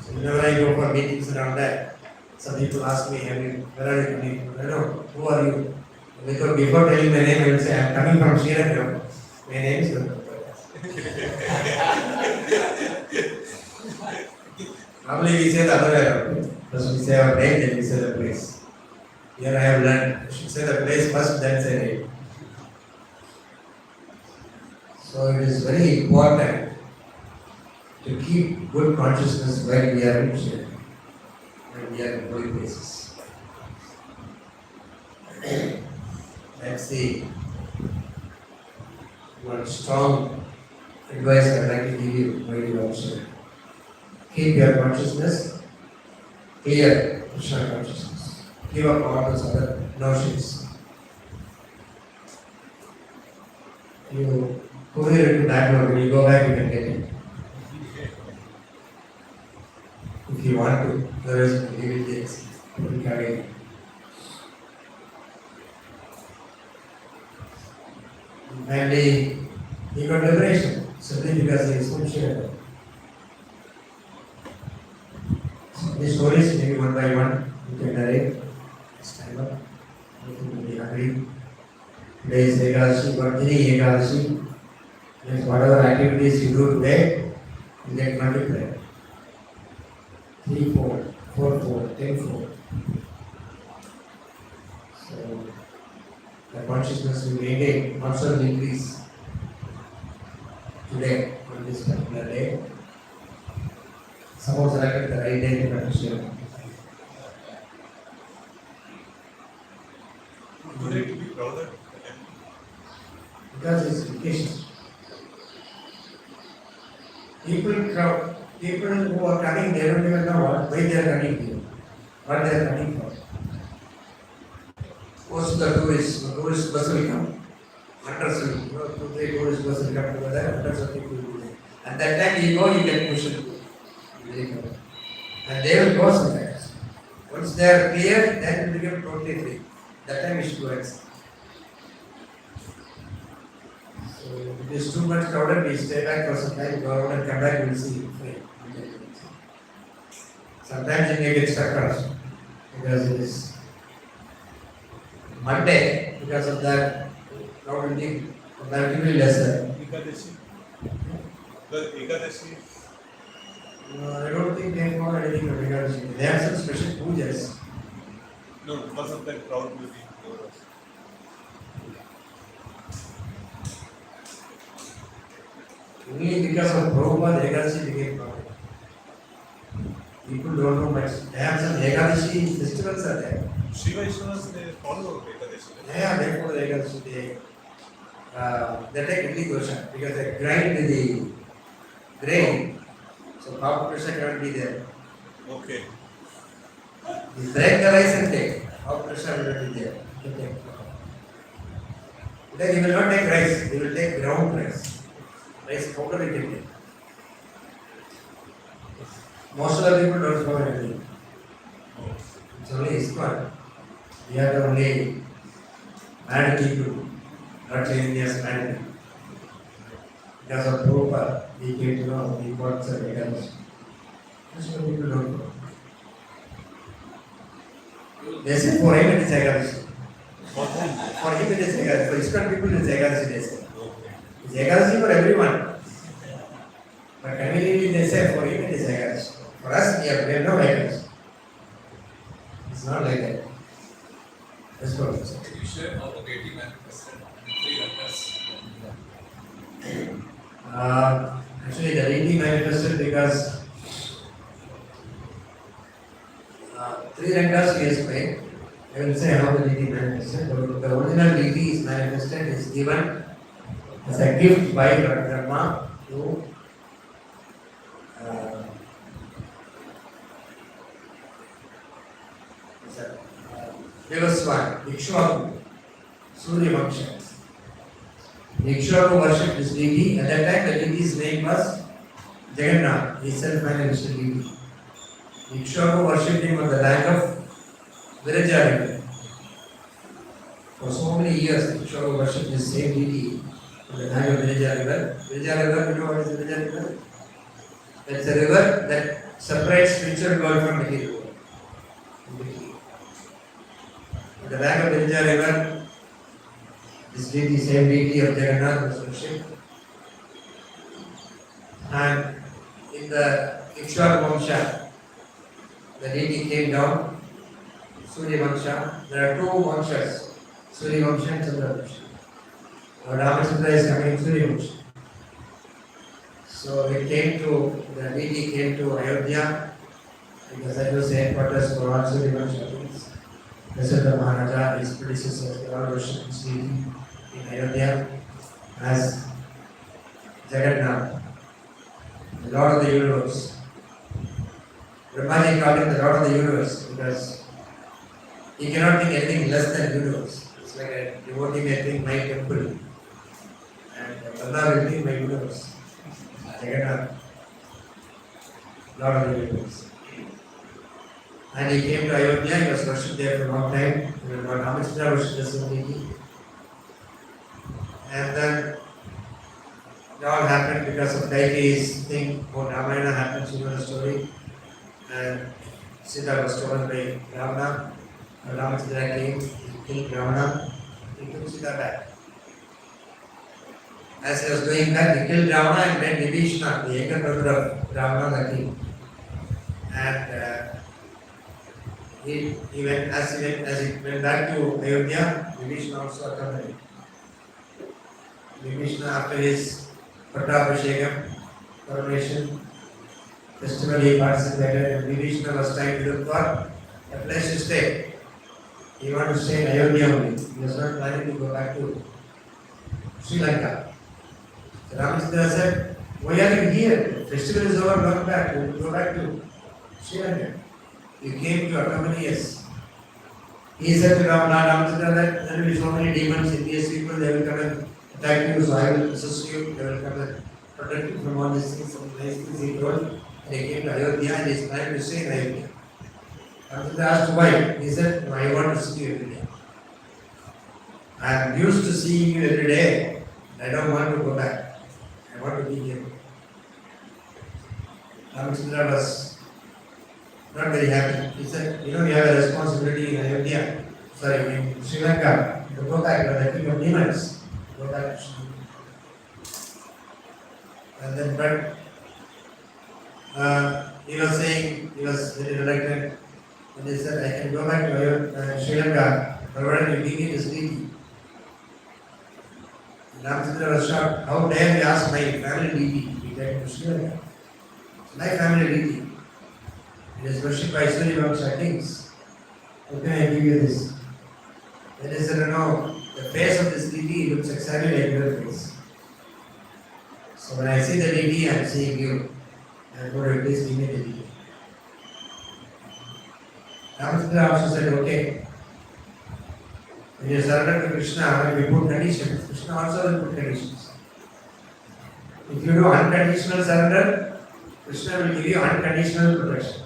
So whenever I go for meetings around that, some people ask me, where are you coming from? I know, who are you? Because before telling my name, I will say, I am coming from Srirangam. My name is Srirangam. Normally we say the other way around. First we say our name, then we say the place. Here I have learned, you should say the place first, then say name. So it is very important to keep good consciousness while we are in Srirangam, when we are in holy places. That's the one strong advice I would like to give you while you are Srirangam. Keep your consciousness clear, Krishna consciousness. Give up all those other notions. You courier it to Bangalore, when you go back you can get it. If you want to, otherwise you will take it. Carry it. Finally, he got liberation, simply because he is functional. These stories, maybe one by one, you can narrate. It's time up. Everything will be agreed. Today is Ekadashi, Bhartini Ekadashi. Means whatever activities you do today, you get multiplied. 3-4, 4-4, 10-4. So, the consciousness will maintain, also will increase. Today, on this particular day, suppose selected the right day to practice yoga. Today to be crowded. Because it's vacation. People who are coming, they don't even know why they are coming here, what they are coming for. Most of the tourist bus will come, hundreds will, 2-3 tourist bus will come together, hundreds of people will be there. At that time you go, you get pushed. And they will go sometimes. Once they are clear, then it will become totally free. That time you should go exit. So if it is too much crowded, we stay back for some time, go out and come back, we will see free. Sometimes you may get stuck also, because it is Monday, because of that crowd will be comparatively lesser. Ekadashi. Well, Ekadashi. I don't think they have got anything from Ekadashi. They have some special pujas. No, because of that crowd will be lower. Only because of Prabhupada, Ekadashi became popular. People don't know much. They have some Ekadashi festivals are there. Shiva Vaishnavas, they follow Ekadashi. Yeah, they follow Ekadashi. They take idli dosha because they grind the grain. So power pressure cannot be there. Okay. You break the rice and take. Power pressure will not be there. You take. Then you will not take rice. You will take ground rice. Rice powder you can take. Most of the people don't follow anything. It's only ISKCON. We are the only mad people, not India's mad people. Because of Prabhupada, we came to know the importance of Ekadashi. Most of the people don't know. They say for him it is Ekadashi. For him it is Ekadashi. For ISKCON people it is Ekadashi, they say. It is Ekadashi for everyone. But conveniently they say for him it is Ekadashi. For us, we have no Ekadashi. It's not like that. That's what it is. Can you share how the deity manifested in 3 letters? Actually, the deity manifested because 3 rangas he explained. I will say how the deity manifested. The original deity is manifested, is given as a gift by Brahma to Devaswan, Ikshvaku, Surya Vaksha. Ikshvaku worshipped this deity. At that time, the deity's name was Jagannath, he self-manifested deity. Ikshvaku worshipped him on the bank of Viraja river. For so many years, Ikshvaku worshipped this same deity on the bank of Viraja river. Viraja river, you know what is Viraja river? That's a river that separates spiritual world from material world. On the bank of the Viraja river, this deity, same deity of Jagannath was worshipped. And in the Ikshvaku Vaksha, the deity came down, Surya Vaksha. There are 2 Vakshas, Surya Vaksha and Chandra Vaksha. Lord Ramachandra is coming in Surya Vaksha. So the deity came to Ayodhya, because that was the headquarters for all Surya Vaksha kings. Dasharatha Maharaja, his predecessors, they all worshipped this deity in Ayodhya as Jagannath, the Lord of the universe. Brahmaji called him the Lord of the universe because he cannot think anything less than universe. It's like a devotee may think my temple, and Allah will be my universe. Jagannath, Lord of the universe. And he came to Ayodhya, he was worshipped there for a long time. Lord Ramachandra worshipped the same deity. And then it all happened because of Daiki's thing. When Ramayana happens, you know the story. And Sita was stolen by Ravana. Ramachandra came, he killed Ravana, he took Sita back. As he was doing that, he killed Ravana and met Vibhishana, the younger brother of Ravana, the king. And he went as he went back to Ayodhya, Vibhishana also accompanied. Vibhishana, after his Pattabhishekam, coronation festival, he participated, and Vibhishana was trying to look for a place to stay. He wanted to stay in Ayodhya only. He was not planning to go back to Sri Lanka. So Ramachandra said, "Why are you here? The festival is over, not back. You will go back to Sri Lanka. You came to accompany us." He said to Ramachandra that there will be so many demons, Indian people, they will come and attack you, so I will assist you, they will come and protect you from all these things, some nice things he told. And he came to Ayodhya and he is planning to stay in Ayodhya. Ramachandra asked why. He said, "No, I want to see you every day. I am used to seeing you every day. I don't want to go back. I want to be here." Ramachandra was not very happy. He said, "You know, you have a responsibility in Ayodhya. Sorry, in Sri Lanka. To go back, you are the king of demons. Go back to Sri Lanka." And then, but he was saying, he was very reluctant. And he said, "I can go back to Sri Lanka, provided you give me this deity." Ramachandra was shocked. "How dare you ask my family deity to be taken to Sri Lanka? It's my family deity. It is worshipped by Srirangam kings. How can I give you this?" Then he said, "No, the face of this deity looks exactly like your face. So when I see the deity, I am seeing you. I am going to please give me the deity." Ramachandra also said, "Okay. When you surrender to Krishna, we put conditions. Krishna also will put conditions. If you do unconditional surrender, Krishna will give you unconditional protection.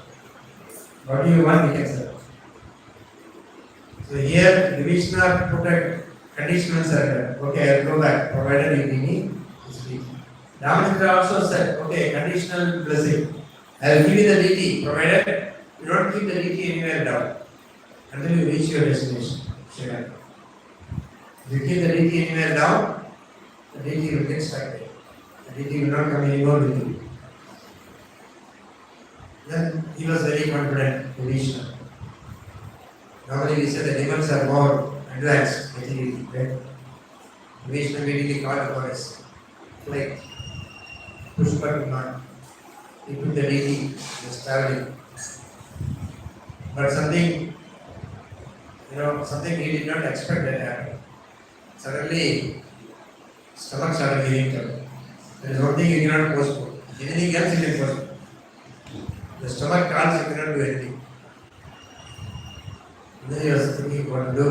What do you want, we can serve." So here, Vibhishana put a conditional surrender. "Okay, I will go back, provided you give me this deity." Ramachandra also said, "Okay, conditional blessing. I will give you the deity, provided you don't keep the deity anywhere down until you reach your destination, Sri Lanka. If you keep the deity anywhere down, the deity will get stuck there. The deity will not come anymore with you." Then he was very confident, Vibhishana. Normally we say the demons are more advanced materially, right? Vibhishana immediately called the goddess. Like Pushpa could not. He took the deity, he was traveling. But something he did not expect that happened. Suddenly, stomach started giving trouble. There is one thing you cannot postpone. Anything else you can postpone. The stomach calls, you cannot do anything. And then he was thinking what to do.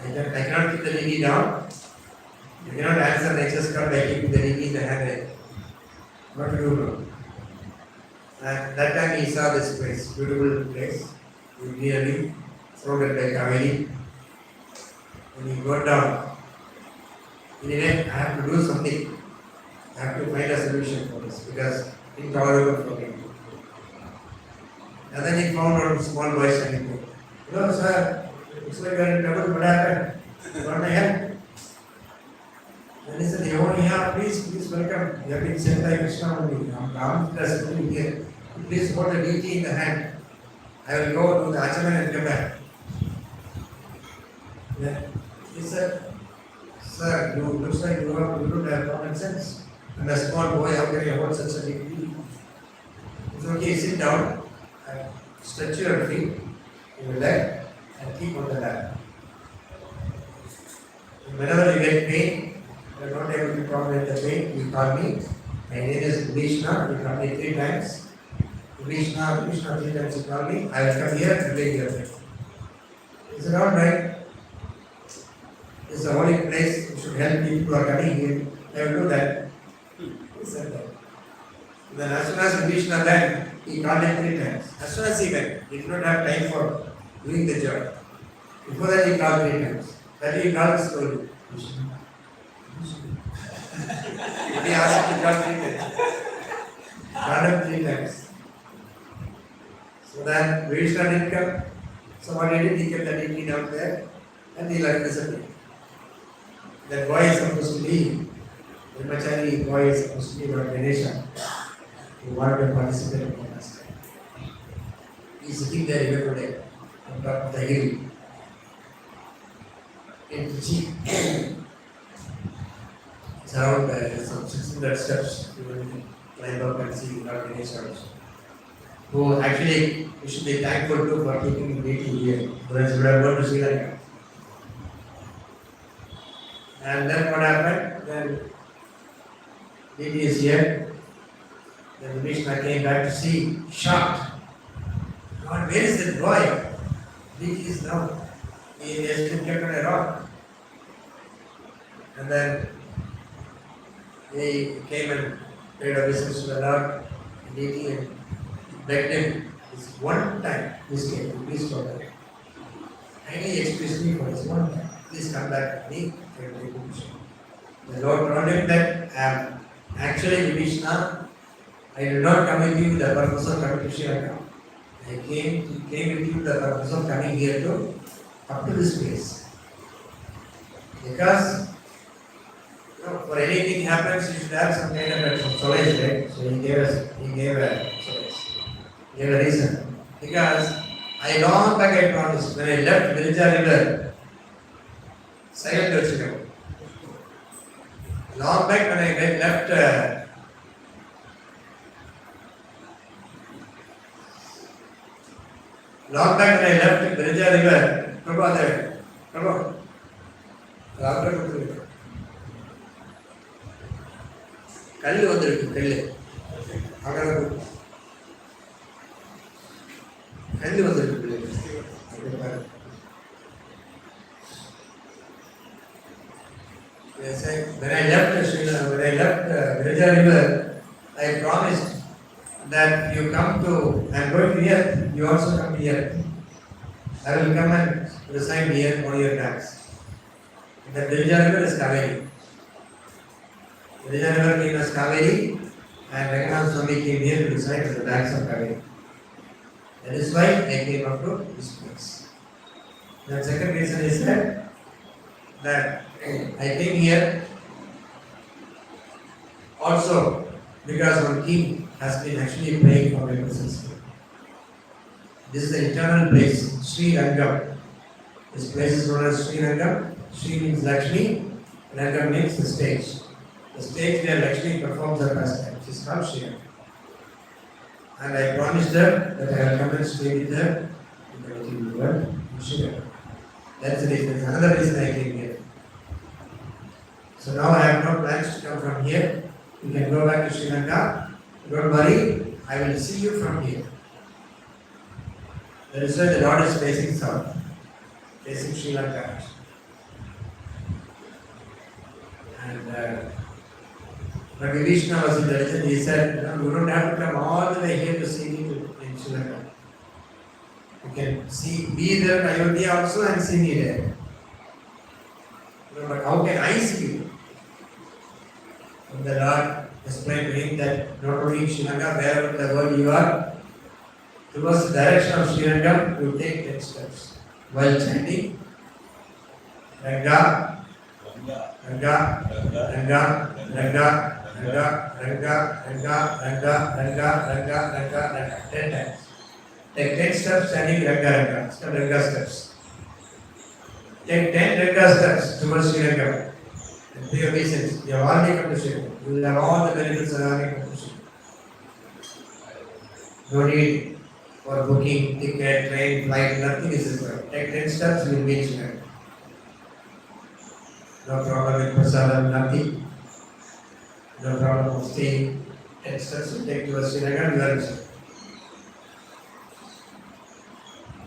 I cannot keep the deity down. You cannot answer the excess call by keeping the deity in the hand. What to do now? And that time he saw this place, beautiful place, clearly surrounded by Kaveri. When he got down, he said, "I have to do something. I have to find a solution for this because it's intolerable for me." And then he found one small boy standing there. "Hello, sir. Looks like you are in trouble. What happened? You want my help?" Then he said, "Oh, yeah, please welcome. You have been sent by Krishna only. Ram is sitting here. Please hold the deity in the hand. I will go to the Achaman and come back." Then he said, "Sir, you looks like you don't have common sense. I'm a small boy, how can you hold such a big deity?" He said, "Okay, sit down. Stretch your feet, your leg, and keep on the lap. Whenever you get pain, you are not able to tolerate the pain, you call me. My name is Vibhishana. You call me 3 times. Vibhishana 3 times you call me. I will come here to take your pain." He said, "All right." This is a holy place, you should help people who are coming here. They will do that. He said that. Then as soon as Krishna went, he called him 3 times. As soon as he went, he did not have time for doing the job. Before that he called 3 times. Then he called slowly. Krishna. He asked him to call 3 times. Called him 3 times. So then Krishna didn't come. So what he did, he kept the deity down there and he let disappear. That boy is supposed to be, the Brahmachari boy is supposed to be Lord Ganesha, who wanted to participate in the pastime. He is sitting there even today, on top of the hill, in Trichy. It's around some 600 steps, you will climb up and see Lord Ganesha also. Who actually, we should be thankful to for keeping the deity here, otherwise we would have gone to Sri Lanka. And then what happened? Then deity is here. Then Vishnu came back to see, shocked. God, where is that boy? Deity is now. He has been kept on a rock. And then he came and paid obeisance to the Lord, deity, and begged him this one time, please came, please come back. Kindly excuse me for this one time. Please come back to me. The Lord told him that actually Vishnu, I did not come with you with the purpose of coming to Sri Lanka. I came with you with the purpose of coming here to up to this place. Because for anything happens, you should have some kind of a solace, right? So he gave a solace. He gave a reason. Because I long back I promised, when I left Virja River, silent Darshan. Long back when I left Virja River, Prabhu, கல்லு வந்துருக்கு கல்லு கல்லு வந்துருக்கு when I left Virja River, I promised that you come to, I am going to here, you also come here. I will come and reside here on your banks. The Virja River is Kaveri. Virja River came as Kaveri, and Jagannath Swami came here to reside on the banks of Kaveri. That is why I came up to this place. The second reason is that I came here also because one king has been actually praying for my presence here. This is the eternal place, Srirangam. This place is known as Srirangam. Sri means Lakshmi, Rangam means the stage. The stage where Lakshmi performs her pastime. She is called Srirangam. And I promised her that I will come and stay with her in the material world in Srirangam. That's the reason. That's another reason I came here. So now I have no plans to come from here. You can go back to Sri Lanka. Don't worry, I will see you from here. That is why the Lord is facing south, facing Sri Lanka. And when Vishnu was in the legend, he said, you don't have to come all the way here to see me in Sri Lanka. You can be there in Ayodhya also and see me there. But how can I see you? And the Lord explained to him that not only in Sri Lanka, wherever in the world you are, towards the direction of Sri Lanka, you take 10 steps while chanting Ranga, Ranga, Ranga, Ranga, Ranga, Ranga, Ranga, Ranga, Ranga, Ranga, Ranga, Ranga, 10 times. Take 10 steps chanting Ranga, Ranga, Ranga steps. Take 10 Ranga steps towards Sri Lanka. And pay obeisance. You have already come to Sri Lanka. You will have all the benefits of having come to Sri Lanka. No need for booking, ticket, train, flight, nothing is required. Take 10 steps, you will meet Sri Lanka. No problem with prasadam, nothing. No problem of staying. 10 steps you take towards Sri Lanka, you are in Sri Lanka.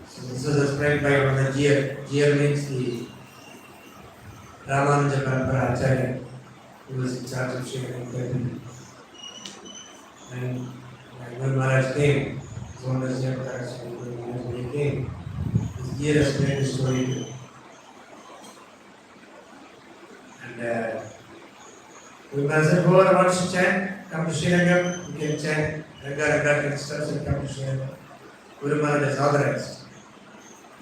So this was explained by one of the GL. GL means the Ramanuja Parampara Acharya, who was in charge of Srirangam temple. And when Guru Maharaj came, his own as Darshan, Guru Maharaj, when he came, his dear explained the story to him. And Guru Maharaj said, whoever wants to chant, come to Srirangam, you can chant. Ranga can start and come to Srirangam. Guru Maharaj is authorized.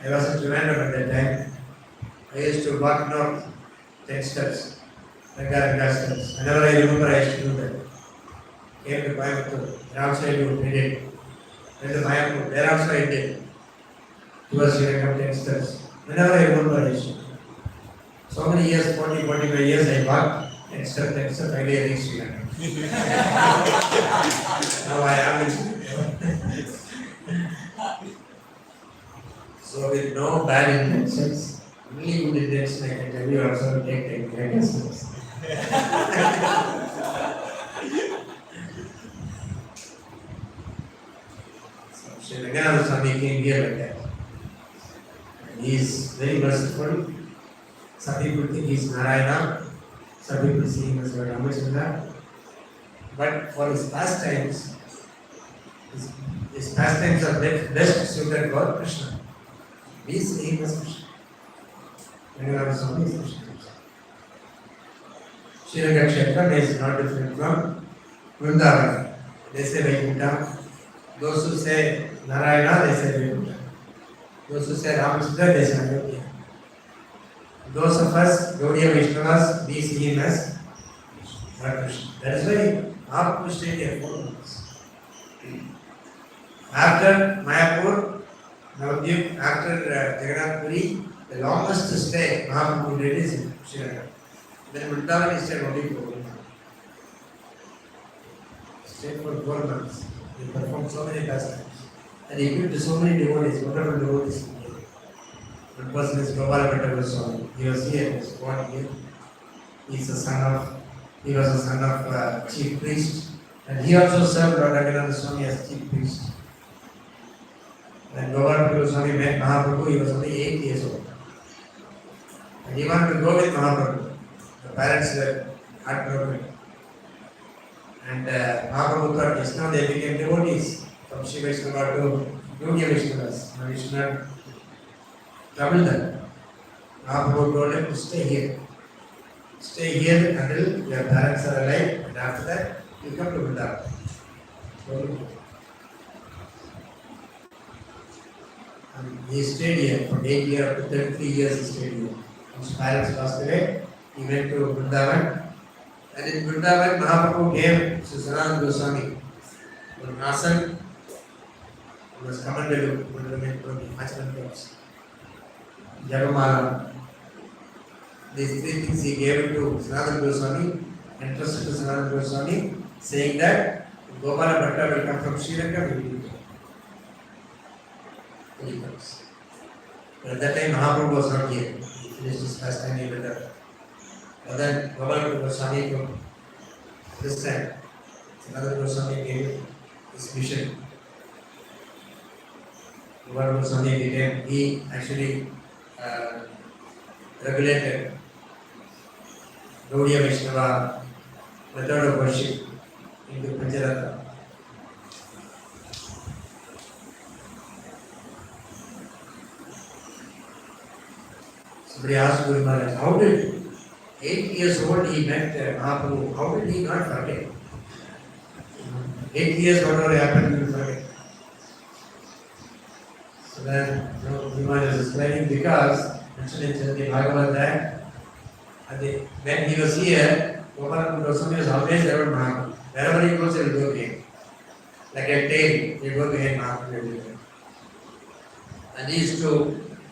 I was in Trivandrum at that time. I used to walk north 10 steps, Ranga steps. Whenever I remember, I used to do that. Came to Coimbatore, there also I did it. Went to Mayapur, there also I did. Towards Srirangam 10 steps. Whenever I remember, I used to do. So many years, 40, 45 years, I walked 10 steps, finally I reached Srirangam. Now I am in So with no bad intentions, only good intention, I can tell you also take great steps. So Srirangam Swami came here like that. And he is very merciful. Some people think he is Narayana, some people see him as Ramachandra. But for his pastimes, his pastimes are best suited for Krishna. We see him as Krishna. Srirangam Swami is Krishna. Srirangam Kshetra is not different from Vrindavan. They say Vaikuntha. Those who say Narayana, they say Vaikuntha. Those who say Ramachandra, they say Ayodhya. Those of us, Gaudiya Vaishnavas, we see him as Krishna. That is why Mahaprabhu stayed here 4 months. After Mayapur, Navadvip, after Jagannath Puri, the longest stay Mahaprabhu did is in Srirangam. Then Vrindavan he stayed only for 1 month. Stayed for 4 months. He performed so many pastimes. And he equipped so many devotees, wonderful devotees. One person is Gopala Goswami. He was here, he was born here. He was a son of chief priest. And he also served Lord Jagannath Swami as chief priest. When Gopala Goswami met Mahaprabhu, he was only 8 years old. And he wanted to go with Mahaprabhu. The parents were heartbroken. And Mahaprabhu thought, just now they became devotees. From Shiva Vaishnava to Gaudiya Vaishnavas. Now we should not trouble them. Mahaprabhu told him to stay here. Stay here until your parents are alive, and after that, you come to Vrindavan. And he stayed here for 8 years, up to 33 years he stayed here. When his parents passed away, he went to Vrindavan. And in Vrindavan, Mahaprabhu gave Srirangam Goswami one asan, was commended to the Acharan Japamala. These 3 things he gave it to Srirangam Goswami, entrusted to Srirangam Goswami, saying that Gopala Bhatta will come from Srirangam, he will come. He comes. But at that time Mahaprabhu was not here. He finished his pastime in Vrindavan. But then Gopala Goswami took this time. Srirangam Goswami gave his mission. Gopala Goswami became, he actually regulated Gaudiya Vaishnava method of worship into Pancharatha. Somebody asked Guru Maharaj, how did 8 years old he met Mahaprabhu, how did he not forget? 8 years, whatever happened, he will forget. So then Guru Maharaj is explaining because mentioned in Sandhya Bhagavad that when he was here, Gopala Goswami was always around Mahaprabhu. Wherever he goes, he will go again. Like a tail, he will go again Mahaprabhu everywhere. And he used to,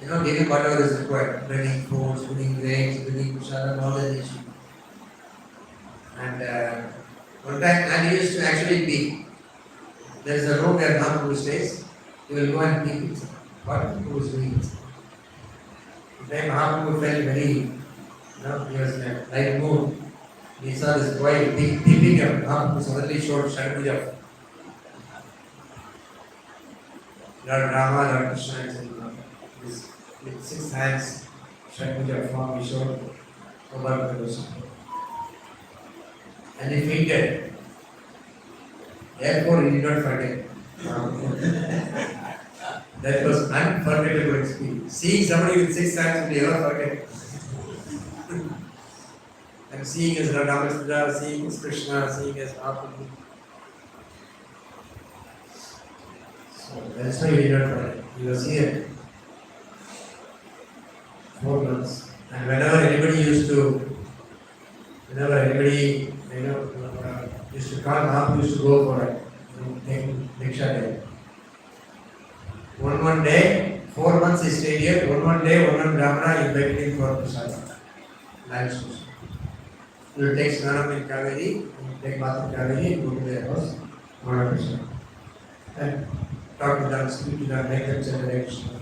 give him whatever is required, bringing fruits, bringing grapes, bringing prasadam, all that issue. And one time, and he used to actually peek. There is a room where Mahaprabhu stays, he will go and peek inside. What Mahaprabhu is doing inside. Then Mahaprabhu felt very, he was in a light mood. He saw this boy peeping up. Mahaprabhu suddenly showed Shankuja. Lord Rama, Lord Krishna, and with 6 hands, Shankuja form he showed. about the person. And he fainted. Therefore, he did not forget. That was unforgettable experience. Seeing somebody with 6 hands, will never forget. And seeing as Radhamachandra, seeing as Krishna, seeing as Arati. So that's why he did not forget. He was here 4 months. And whenever anybody used to call Mahaprabhu, used to go for it, taking Diksha day. One day, 4 months he stayed here. One day, one Brahmana invited him for Prasada. Limestone. He will take Srinam in Kaveri, take bath in Kaveri, and go to their house, Mara Prasada. And talk to them, speak to them, make them chant Hare Krishna.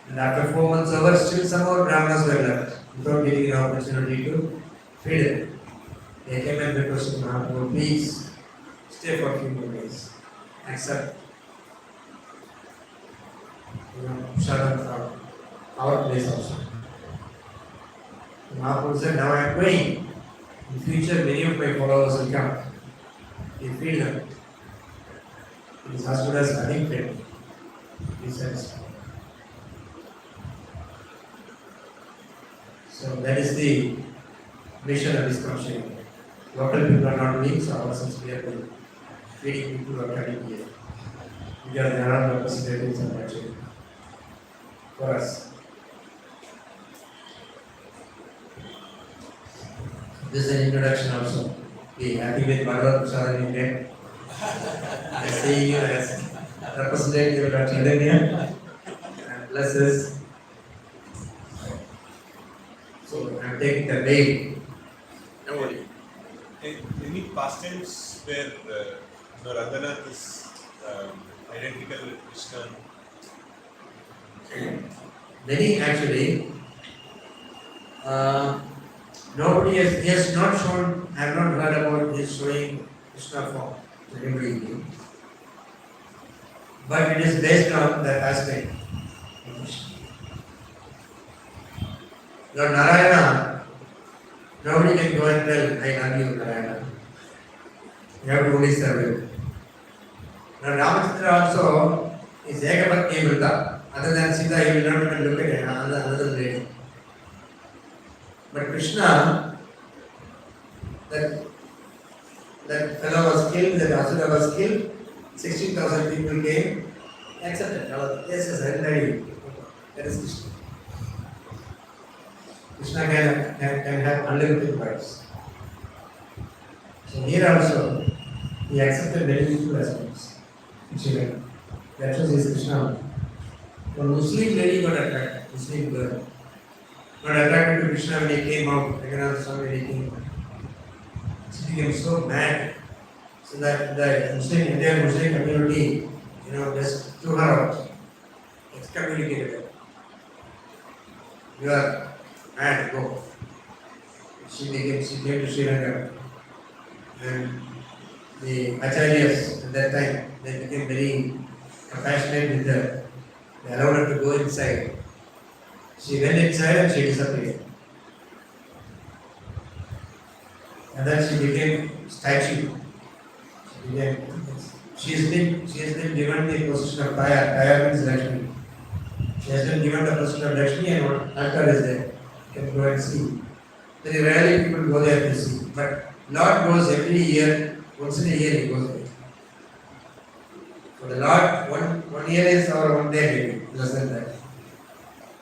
And after 4 months over, still some more Brahmanas were left, without getting an opportunity to feed them. They came and requested Mahaprabhu, please stay for a few more days. Accept. Shut from our place also. Mahaprabhu said, now I am going. In future, many of my followers will come. You feed them. It is as good as running friend. He says. So that is the mission of this country. Local people are not doing, so ourselves we are doing. Feeding people who are coming here. Because there are representatives of country. For us. This is an introduction also. Be happy with Bhagavad Prasad in India. I see you as representative of Chaitanya and blesses. So I am taking the veil. Don't worry. Any pastimes where Jagannath is identical with Krishna? Many actually. Nobody has not shown, I have not heard about his showing Krishna form to anybody. But it is based on the aspect. Lord Narayana, nobody can go and tell, I love you, Narayana. You have to only serve him. Now Ramachandra also is Ekapatni Vrita. Other than Sita, he will not even look at another lady. But Krishna, that fellow was killed, that Asura was killed, 16,000 people came, accepted. Yes, I will marry you. That is Krishna. Krishna can have unlimited wives. So here also, he accepted many people as wives. That was his Krishna. The Muslim lady got attracted, Muslim girl. Got attracted to Krishna when he came out, Jagannath when he came out. She became so mad, so that the entire Muslim community, just threw her out, excommunicated her. You are mad, go. She came to Srirangam. And the Acharyas at that time, they became very compassionate with her. They allowed her to go inside. She went inside and she disappeared. And then she became statue. She has been given the position of Kaya. Kaya means Lakshmi. She has been given the position of Lakshmi and one altar is there. You can go and see. Very rarely people go there to see. But Lord goes every year, once in a year he goes there. So the Lord, one year is our 1 day maybe, less than that.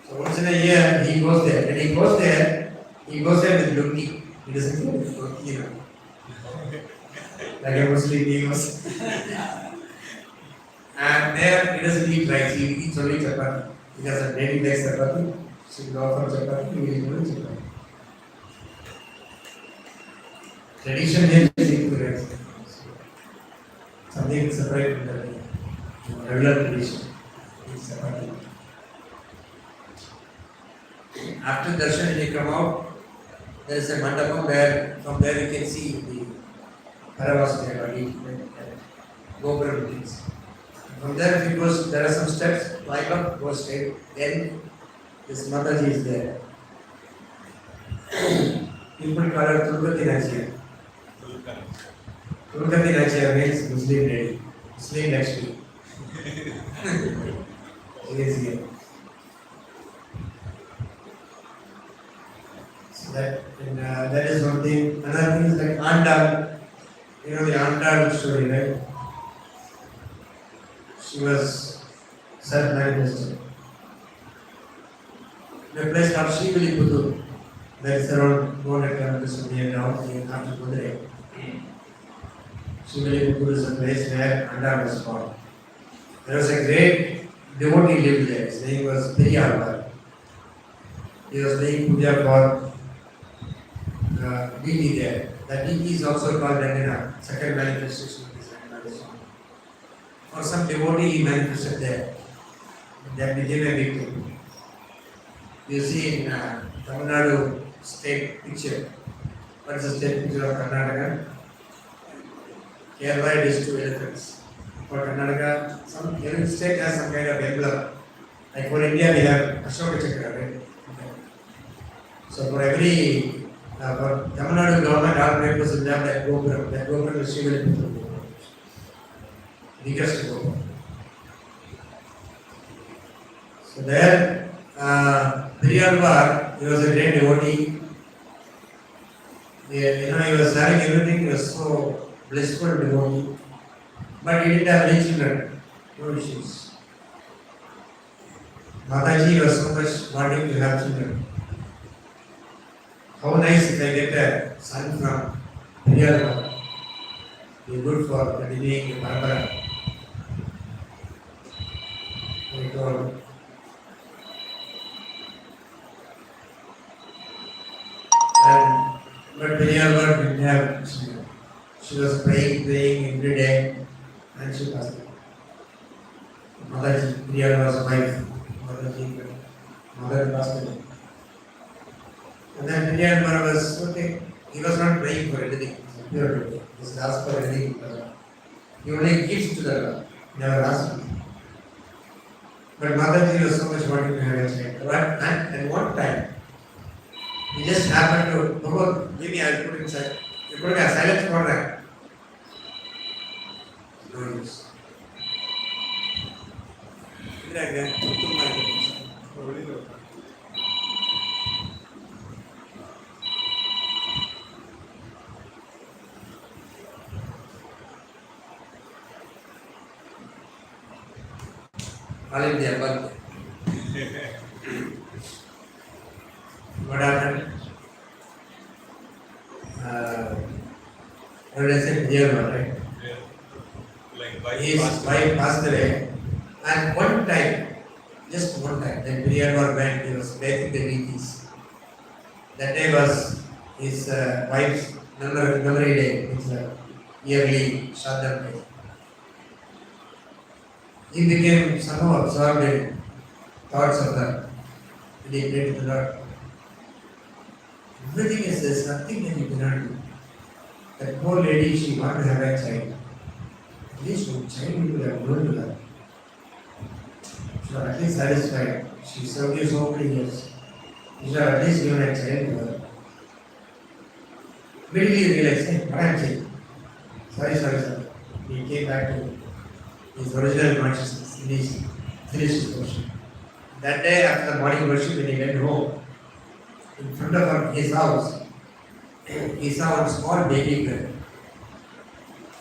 So once in a year he goes there. When he goes there with lungi. He doesn't go with lungi, like a Muslim he goes. And there he doesn't eat rice, he eats only chapati. Because a lady likes chapati, she will offer chapati, he will eat only chapati. Tradition here is eating rice. Something separate from the regular tradition. It's chapati. After Darshan, when you come out, there is a mandapam where from there you can see the Paravas Gopura things. From there, if you go, there are some steps, climb up, go straight. Then this Mataji is there. People call her Tulkati Nachiyar. Tulkati Nachiyar means Muslim lady. Muslim Lakshmi. She is here. So that is one thing. Another thing is like Andal. You know the Andal story, right? She was self-manifested. In a place called Srivilliputturu, that is around 200 kilometers from here now, after Madurai. Srivilliputturu is a place where Andal was born. There was a great devotee lived there. His name was Periyar. He was doing puja for deity there. That deity is also called Jagannath, second manifestation of this manifestation. For some devotee he manifested there. That became a big thing. You see in Tamil Nadu state picture. What is the state picture of Karnataka? Kerala is two elephants. For Karnataka, every state has some kind of emblem. Like for India, we have Ashoka Chakra, right? So for every, for Tamil Nadu government, all papers will have that Gopuram. That Gopuram is Srivilliputturu. Biggest Gopuram. So there, Periyar, he was a great devotee. He was having everything, he was so blissful devotee. But he didn't have any children, no issues. Mataji was so much wanting to have children. How nice if I get a son from Periyar. Be good for continuing the parampara. We told. But Periyar didn't have children. She was praying every day. And she passed away. Motherji, Periyar was wife. Mother passed away. And then Periyar was okay. He was not praying for anything. He was asked for anything. He only gives to the Lord. Never asked. But Motherji was so much wanting to have a child. And one time, he just happened to, Bhagavad, give me, I'll put inside. You put a silence for no use. All India, but what happened? What did I say? Periyar, right? His wife passed away, and one time, just one time, when Periyar went, he was bathing the deities. That day was his wife's memory day, it's a yearly Shraddha day. He became somehow absorbed in thoughts of that, and he prayed to the Lord. Everything is there's nothing that you cannot do. That poor lady, she wanted to have a child. At least one child you could have grown to her. She was at least satisfied. She served you so many years. You should have at least given a child to her. Immediately he realized, hey, what am I saying? Sorry. He came back to his original consciousness, finished his worship. That day after the morning worship, when he went home, in front of his house, he saw a small baby girl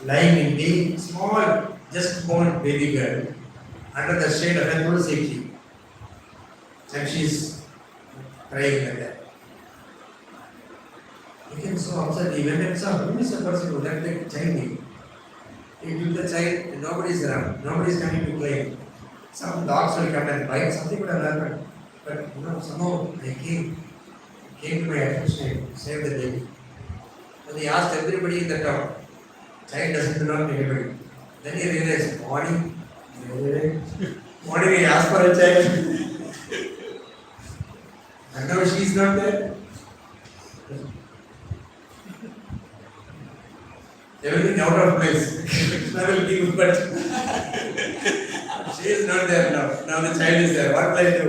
lying in the small, just born baby girl under the shade of a tulsi tree. And she's crying like that. He became so upset. He went and saw who is the person who left the child here. He took the child and nobody is around. Nobody is coming to play. Some dogs will come and bite. Something would have happened. But somehow they came to my attention to save the baby. And he asked everybody in the town. Child doesn't belong to anybody. Then he realized, morning he asked for a child. And now she is not there. Everything out of place. Krishna will give, but she is not there now. Now the child is there. What will I do?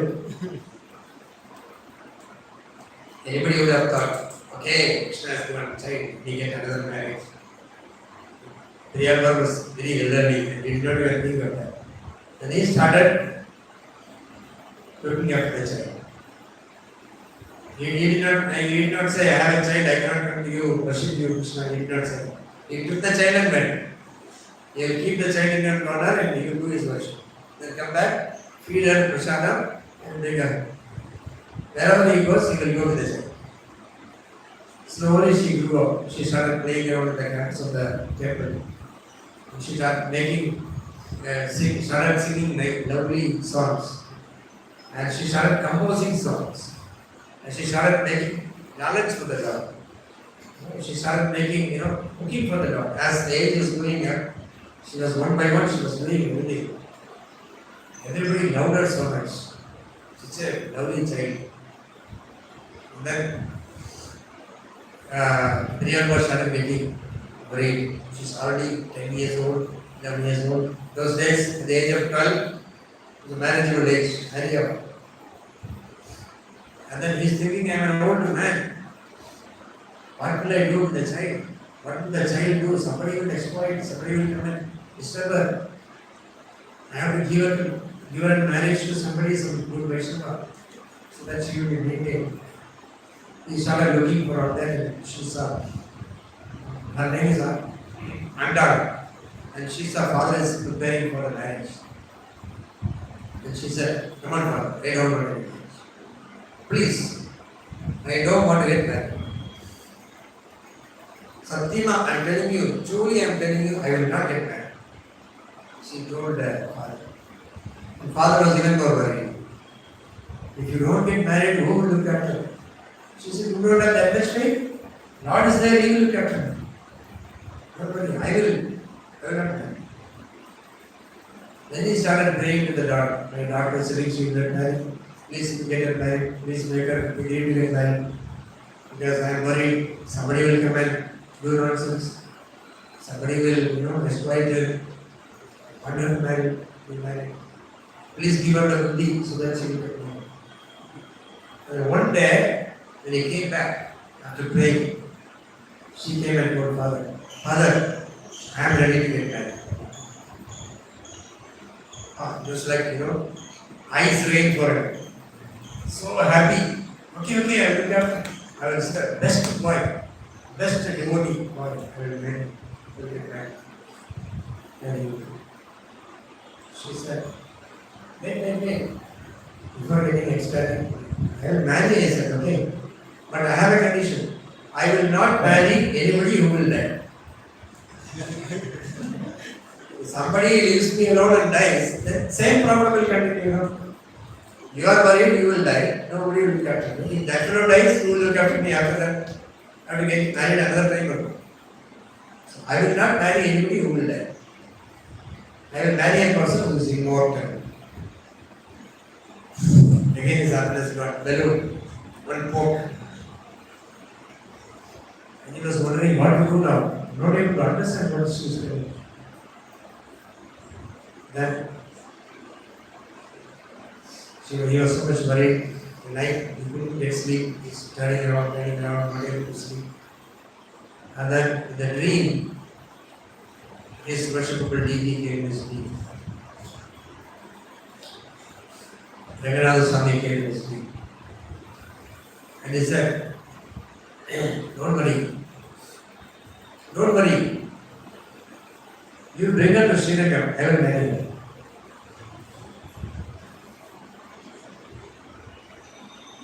Anybody would have thought, okay, Krishna has given a child, he get another marriage. The real one was very elderly and he did not even think of that. Then he started looking after the child. He did not say, I have a child, I cannot come to you, worship you, Krishna. He did not say. He took the child and went. He will keep the child in your corner and he will do his worship. Then come back, feed her prasadam and bring her. Wherever he goes, he will go to the child. Slowly she grew up. She started playing around with the cats of the temple. And she started started singing like lovely songs. And she started composing songs. And she started making knowledge for the Lord. She started making, cooking for the Lord. As the age was going up, she was one by one, she was doing everything. Everybody loved her so much. She's a lovely child. And then, Srirangam started making bread. She's already 10 years old, 11 years old. Those days, at the age of 12, was a marriageable age. Hurry up. And then he's thinking, I'm an old man. What will I do with the child? What will the child do? Somebody will exploit, somebody will come and disturb her. I have to give her in marriage to somebody, some good Vaishnava, so that she will be maintained. He started looking for her there and she saw. Her name is Mangala. And she saw father is preparing for the marriage. And she said, come on father, I don't want to get married. Please, I don't want to get married. Satyama, I am telling you, truly I am telling you, I will not get married. She told the father. And father was even more worried. If you don't get married, who will look after you? She said, you don't have that much faith? Lord is there, He will look after me. Nobody, I will not marry. Then he started praying to the Lord. My daughter is saying she will get married. Please get her married. Please make her agree to get married. Because I am worried somebody will come and do nonsense. Somebody will, exploit her. Want her married, be married. Please give her the buddhi so that she will get married. And one day, when he came back after praying, she came and told Father, Father, I am ready to get married. Just like, eyes rain for her. So happy. Okay, I will get I will start. Best boy, best devotee boy, I will get married. And she said, wait. Before getting ecstatic, I will marry, I said, okay. But I have a condition. I will not marry anybody who will die. If somebody leaves me alone and dies, then same problem will continue. You are worried you will die, nobody will look after me. If that fellow dies, who will look after me after that? I have to get married another time. So I will not marry anybody who will die. I will marry a person who is immortal. Again, his happiness got balloon, one poke. And he was wondering what to do now. Not able to understand what she was doing. Then he was so much worried. At night, he couldn't get sleep. He's turning around, not able to sleep. And then in the dream, his worshipable deity came in his dream. Jagannath came in his dream. And he said, don't worry. You bring her to Srirangam, I will marry her.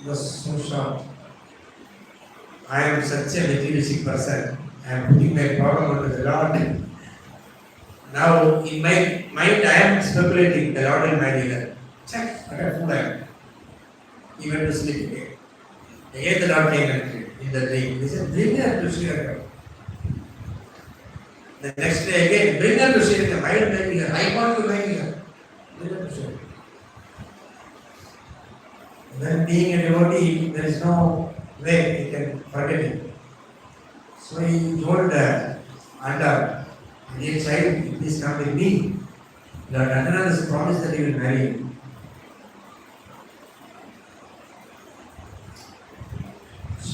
He was so shocked. I am such a materialistic person. I am putting my problem onto the Lord. Now, in my mind, I am speculating the Lord will marry her. Check, what a fool I am. He went to sleep again. Again, the Lord came in the dream. He said, bring her to Srirangam. The next day again, bring her to Srirangam. I will marry her. I want to marry her. Bring her to Srirangam. Then being a devotee, there is no way he can forget it. So he told Anda, dear child, please come with me. Lord Jagannath has promised that he will marry you.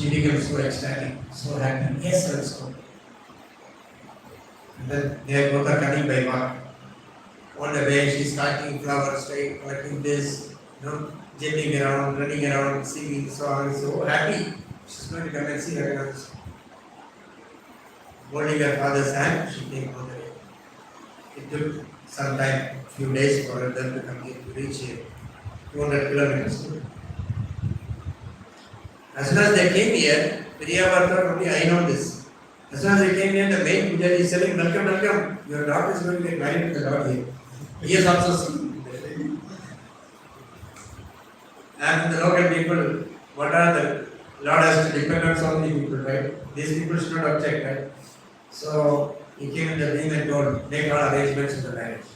she became so ecstatic, so happy. Yes, let's go. And then they both are coming by walk. On the way, she's collecting flowers, collecting this, jumping around, running around, singing songs, so happy. She's going to come and see her girls. Holding her father's hand, she came on the way. It took some time, few days for them to come here to reach here. 200 kilometers. As soon as they came here, Priyavar thought, only I know this. As soon as they came here, the main Pujari is saying, welcome, welcome. Your daughter is going to get married to the Lord here. He has also seen. And the local people, what are the Lord has to depend on so many people, right? These people should not object, right? So he came in the dream and told, make all arrangements for the marriage.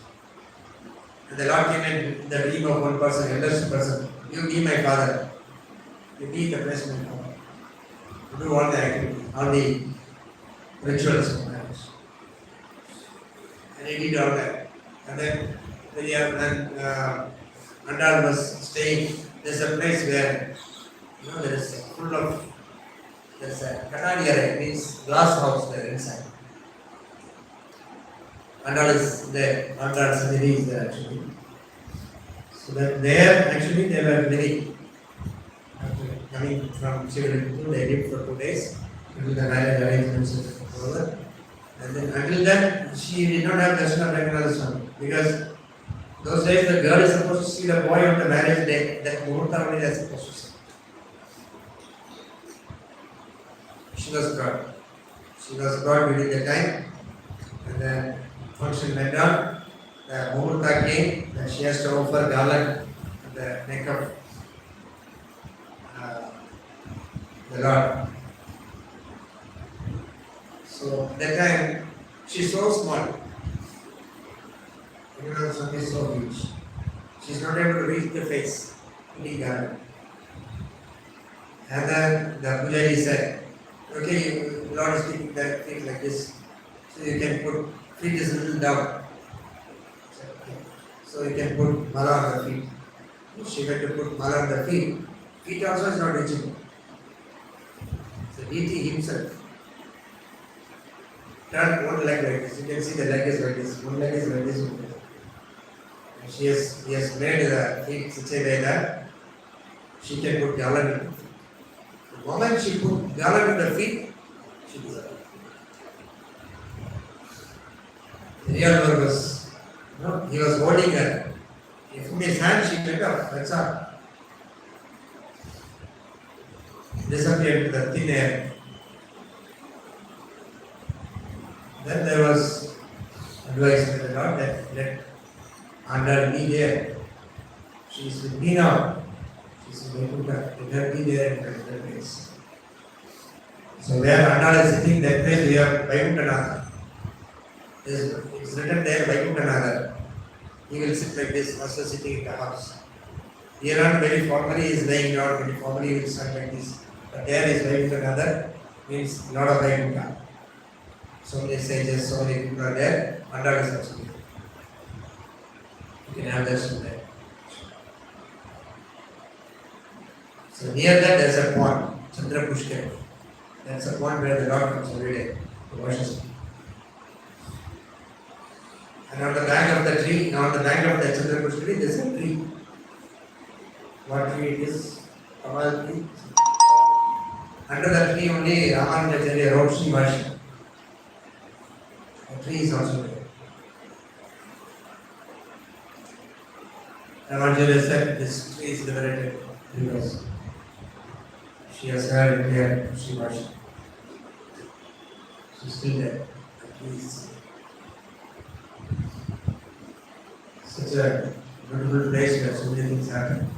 And the Lord came in the dream of one person, eldest person. You be my father. You be the president. You do all the activities, all the rituals of marriage. And he did all that. And then Andal was staying. There's a place where there is full of, there's a Kanadiya, means glass house there inside. Andal is there, Andal Samiri is there actually. So that there actually they were living. After coming from Srirangam, they lived for 2 days until the marriage arrangements were over. And then until then, she did not have darshan of Jagannath Swami, because those days the girl is supposed to see the boy on the marriage day, that Muhurta only they are supposed to see. She was God. She was God during the time. And then function went on. The Muhurta came, that she has to offer garland at the neck of the Lord. So that time, she's so small. Swami is so huge. She's not able to reach the face in the garden. And then the Pujari said, okay, the Lord is keeping that feet like this. So you can put feet is a little down. So you can put mala on the feet. She had to put mala on the feet. Feet also is not reachable. So deity himself turned one leg like this. You can see the leg is like this. One leg is like this. And he has made the feet such a way that she can put garland in the feet. The moment she put garland in the feet, she disappeared. The real Lord was, he was holding her. From his hand she took off, that's all. Disappeared to the thin air. Then there was advice by the Lord that let Andal be there. She is with me now. She is in Vaikuntha. Let her be there in that place. So where Andal is sitting, that place we have Vaikuntha. It's written there Vaikuntha. He will sit like this, also sitting in the house. Here on very formally is laying down, very formally he will stand like this. But there is Vaikuntha, means Lord of Vaikuntha. So many sages, so many people are there, Andal is also there. You can have darshan there. So near that there is a pond, Chandra Pushkar. That's a pond where the Lord comes every day to wash his feet. And on the bank of the tree, on the bank of the Chandra Pushkar, there is a tree. What tree it is? Kamal tree. Under the tree only Ammamandapam wrote Srimad. The tree is also there. Ramanjali said this tree is liberated because she has heard and heard Srimad. She's still there. The tree is such a beautiful place where so many things happen.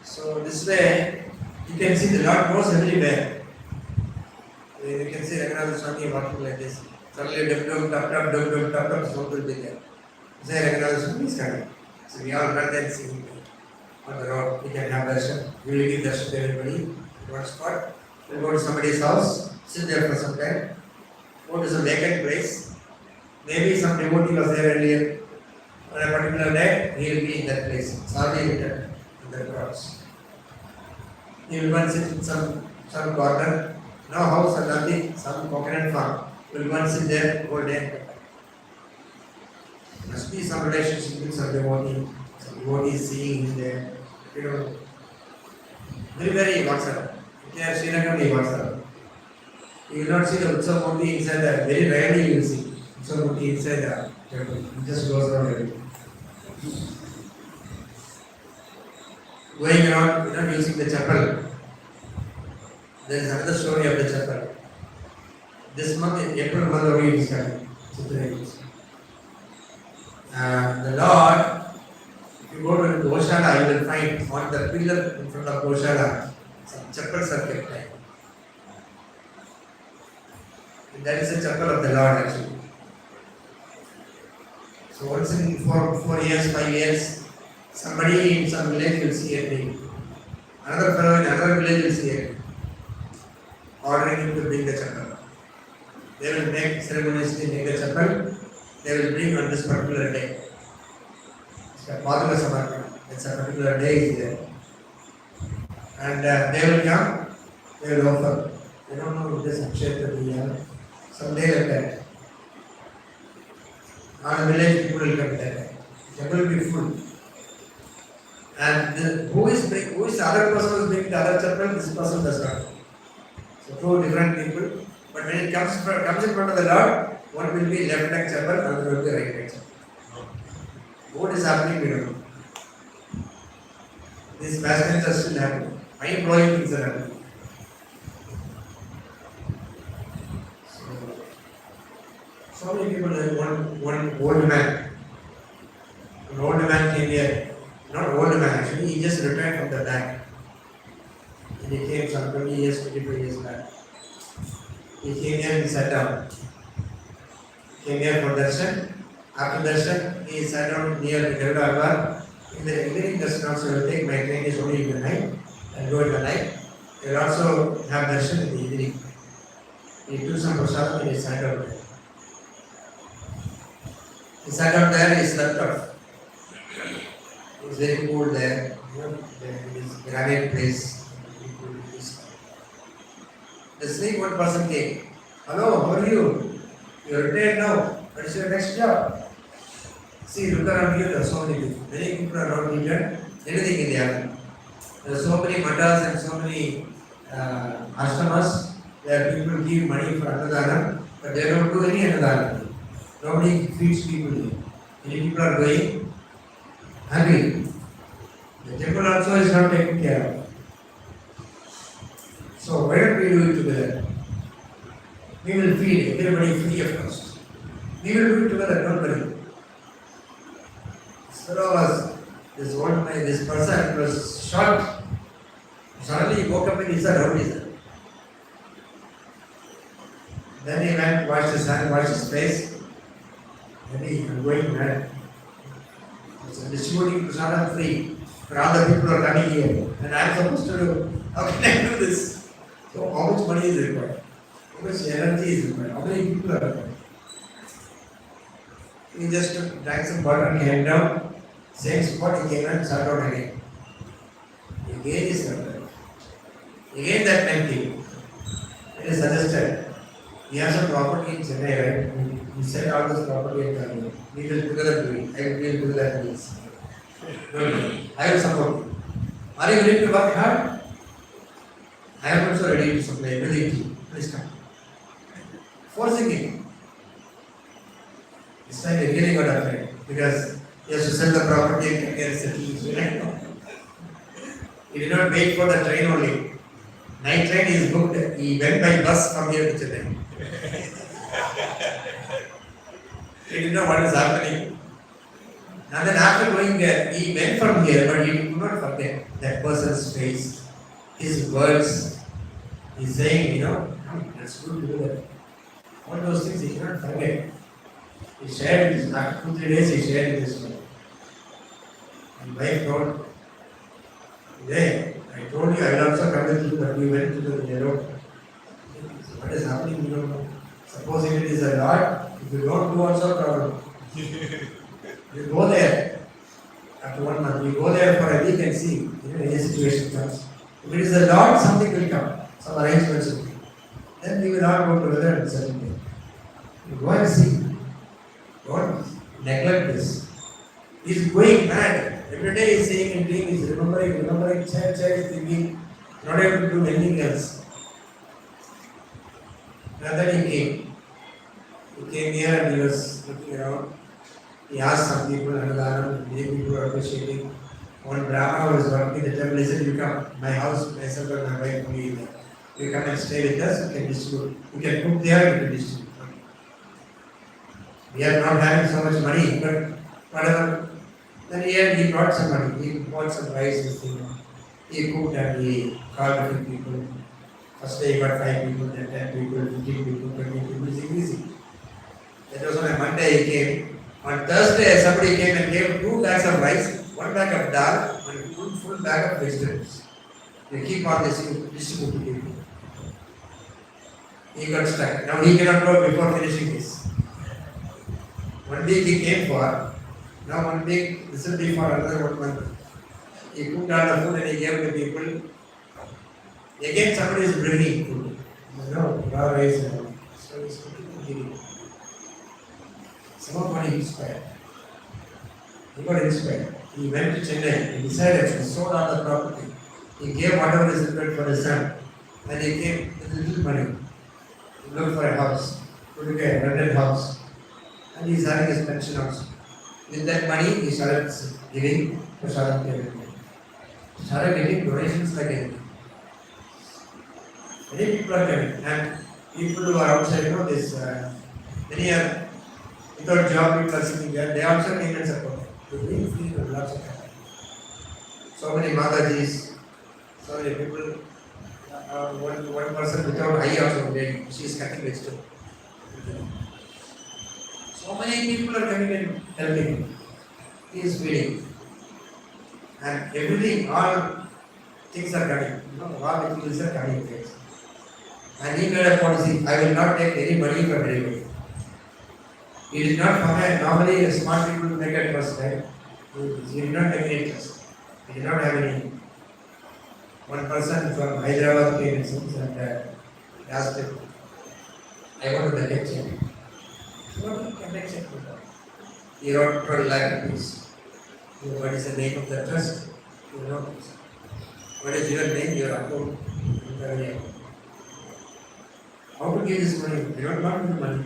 So this way, you can see the Lord goes everywhere. You can see Jagannath Swami walking like this. Suddenly, dum tap tap, sound will be there. Say Jagannath Swami is coming. So we all run and see him on the road. We can have darshan. We will give darshan to everybody. One spot. We'll go to somebody's house, sit there for some time, go to some vacant place. Maybe some devotee was there earlier. On a particular day, he will be in that place. It's already written in the cross. He will go and sit in some corner, no house or nothing, some coconut farm. He will go and sit there whole day. Must be some relationship with some devotee seeing him there. You know, very WhatsApp. Here Srirangam he WhatsApp. You will not see the Utsav Murti inside the, very rarely you will see Utsav Murti inside the temple. It just goes around everything. Going around, using the chapel. There is another story of the chapel. This month, April month only is coming. The Lord, if you go to Goshala, you will find on the pillar in front of Goshala some chapels are kept there. That is the chapel of the Lord actually. So once in 4 years, 5 years, somebody in some village will see a thing. Another fellow in another village will see a thing. Ordering him to bring the chapel. They will make ceremoniously make the chapel. They will bring on this particular day. It's a Bhagavad Samarpana. It's a particular day is there. And they will come, they will offer. They don't know if this Akshay some day like that. On a village people will come there. The temple will be full. And who is the other person who is bringing the other chapel? This person does not. So two different people. But when it comes in front of the Lord, one will be left leg chapel, another will be right leg chapel. What is happening, we don't know. These passages are still happening. Mind-blowing things are happening. So many people, one old man. An old man came here. Not old man actually, he just retired from the bank. And he came some 20 years, 25 years back. He came here and sat down. Came here for Darshan. After Darshan, he sat down near the Garuda. In the evening, Darshan also will take. My train is only in the night. And go in the night. They will also have Darshan in the evening. He took some prasadam and he sat out there. He sat out there, he slept off. It was very cool there. This granite place. The snake one person came. Hello, how are you? You are retired now. What is your next job? See, look around here, there are so many people. Many people are not needed. Anything in the island. There are so many matas and so many ashramas where people give money for Annadana, but they don't do any Annadana. Nobody feeds people here. Many people are going hungry. The temple also is not taken care of. So why don't we do it together? We will feed everybody free of cost. We will do it together, don't worry. This person was shot. Suddenly he woke up and he said, how is it? Then he went, washed his hand, washed his face. Then he was going mad. So distributing prasadam free. For all the people are coming here. And I am supposed to do, how can I do this? So how much money is required? How much energy is required? How many people are required? He just drank some water and came down. Same spot he came and sat down again. Again he sat down. Again that time came. It is suggested. He has some property in Chennai, right? He said all this property in Chennai. We will together do it. I will do that please. I will support you. Are you willing to work hard? I am also ready to supply everything to you. Please come. Forcing him. This time he really got afraid because he has to sell the property and get settled. He did not wait for the train only. Night train is booked. He went by bus from here to Chennai. He didn't know what is happening. And then after going there, he went from here, but he could not forget that person's face, his words. He's saying, that's good to do that. All those things he cannot forget. He shared it, after 2-3 days he shared it this way. And wife told, hey, I told you I will also come with you, but we went to the road. What is happening, we don't know. Supposing it is a lot, if you don't do also problem. You go there after 1 month, you go there for a week and see, any situation comes. If it is the Lord, something will come, some arrangements will be. Then we will all go together and celebrate. You go and see. Don't neglect this. He is going mad. Every day he is saying and doing, he is remembering, church, thinking, not able to do anything else. And then he came. He came here and he was looking around. He asked some people, Anadaram, many people were appreciating. One Brahma was working in the temple, he said, you come, my house, myself and my wife will be there. You come and stay with us, you can distribute. You can cook there, you can distribute. We are not having so much money, but whatever. Then here he brought some money, he bought some rice and things. He cooked and he called a few people. First day he got 5 people, then 10 people, 15 people, 20 people, it's easy. That was on a Monday he came. On Thursday somebody came and gave 2 bags of rice, 1 bag of dal, and full bag of vegetables. They keep on distributing to people. He got stuck. Now he cannot go before finishing this. 1 week he came for, now 1 week, this will be for another 1 month. He cooked all the food and he gave to people. Again somebody is bringing food. No, raw rice and all. So he's cooking and giving. Somebody inspired. He got inspired. He went to Chennai. He decided to sold all the property. He gave whatever is required for his son. And he came with little money. He looked for a house. Took a rented house. And he is having his pension also. With that money, he started giving to started getting donations like anything. Many people are coming. And people who are outside, this many are without job, people are sitting there. They also came and support. They bring free to lots of people. So many Matajis, so many people. One person without eye also, she is cutting vegetable. So many people are coming and helping him. He is feeding. And everything, all things are coming. All the things are coming. And he made a policy, I will not take any money from anybody. He did not come. Normally smart people make it first, right? He did not take any interest. He did not have any. One person from Hyderabad came and asked him, I want to get check. What can I check? He wrote 12 lakh rupees. What is the name of the trust? You know. What is your name? Your account? How to give this money? You don't want the money.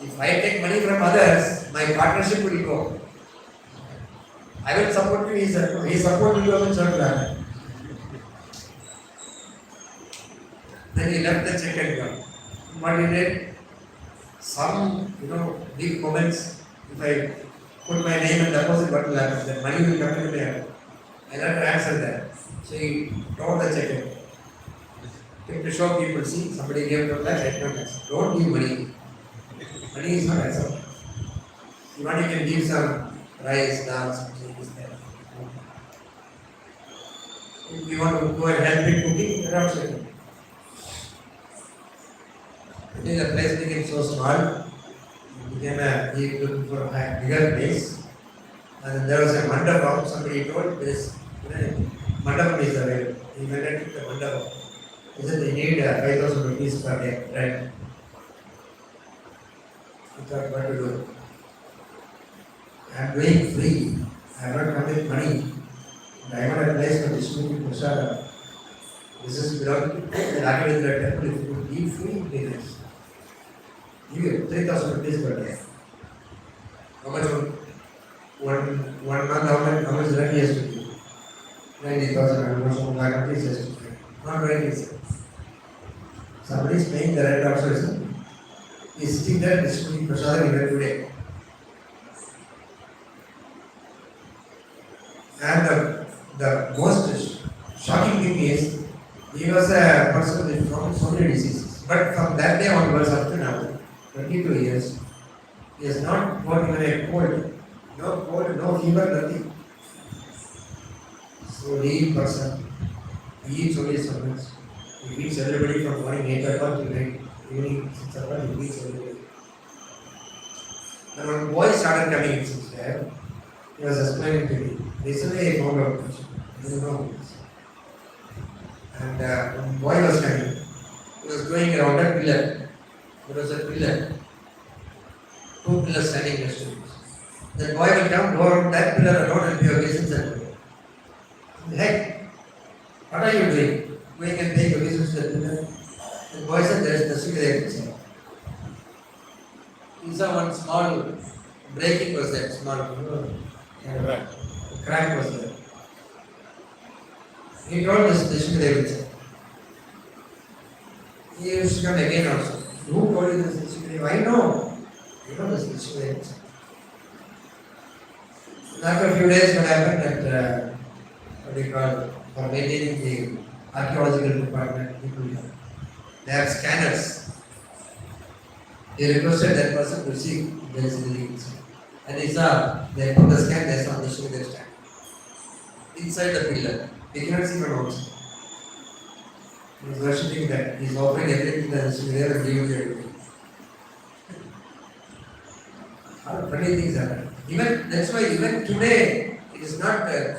If I take money from others, my partnership will go. I will support you, he support you on the Then he left the check and gone. What he did? Some, big comments, if I put my name and deposit, what will happen? The money will come into my account. I let her answer that. So he tore the check and came to show people, see, somebody gave the flash, I don't answer. Don't give money. Money is not accepted. You want, you can give some rice, dal, something is there. If you want to go and help in cooking, you're also good. The place became so small, he looking for a bigger place. And there was a mandapam, somebody told this mandapam is available. He went and took the mandapam. He said they need 5,000 rupees per day, right? He thought what to do. I am doing free. I have not come with money. I want a place for distributing prasada. This is belonging to the Raghavendra temple. If you give free, it is. Give you 3,000 rupees per day. How much? One month, how much rent he has to give? 90,000, how much rupees he has to pay? Not very easy. Somebody is paying the rent also, isn't it? He is sitting there distributing prasada even today. And the most shocking thing is, he was a person with so many diseases. But from that day onwards up to now, 22 years, he has not got even a cold. No cold, no fever, nothing. So he person, he eats only servants. He feeds everybody from morning 8 o'clock to night, evening 6 o'clock, he feeds everybody. And when boys started coming in since there, he was explaining to me, Recently I found out, I don't know. And one boy was coming. He was going around a pillar. There was a pillar. Two pillars standing next to it. The boy will come, go around that pillar alone and be obeisance and go. Heck, what are you doing? Going and paying obeisance to the pillar? The boy said, there is nothing there. He saw one small breaking was there, small crack was there. He told this Shukadeva. He used to come again also. Who told you this Shukadeva? I know. You know this Shukadeva. After a few days, what happened that, what do you call, for maintaining the archaeological department, people, they have scanners. He requested that person to see if there is anything inside. And he saw, they put the scan, they saw the Shukadeva stand. Inside the pillar. They cannot see from outside. He is worshipping that. He is offering everything that is there and giving everything. How funny things happen. Even that's why even today it is not it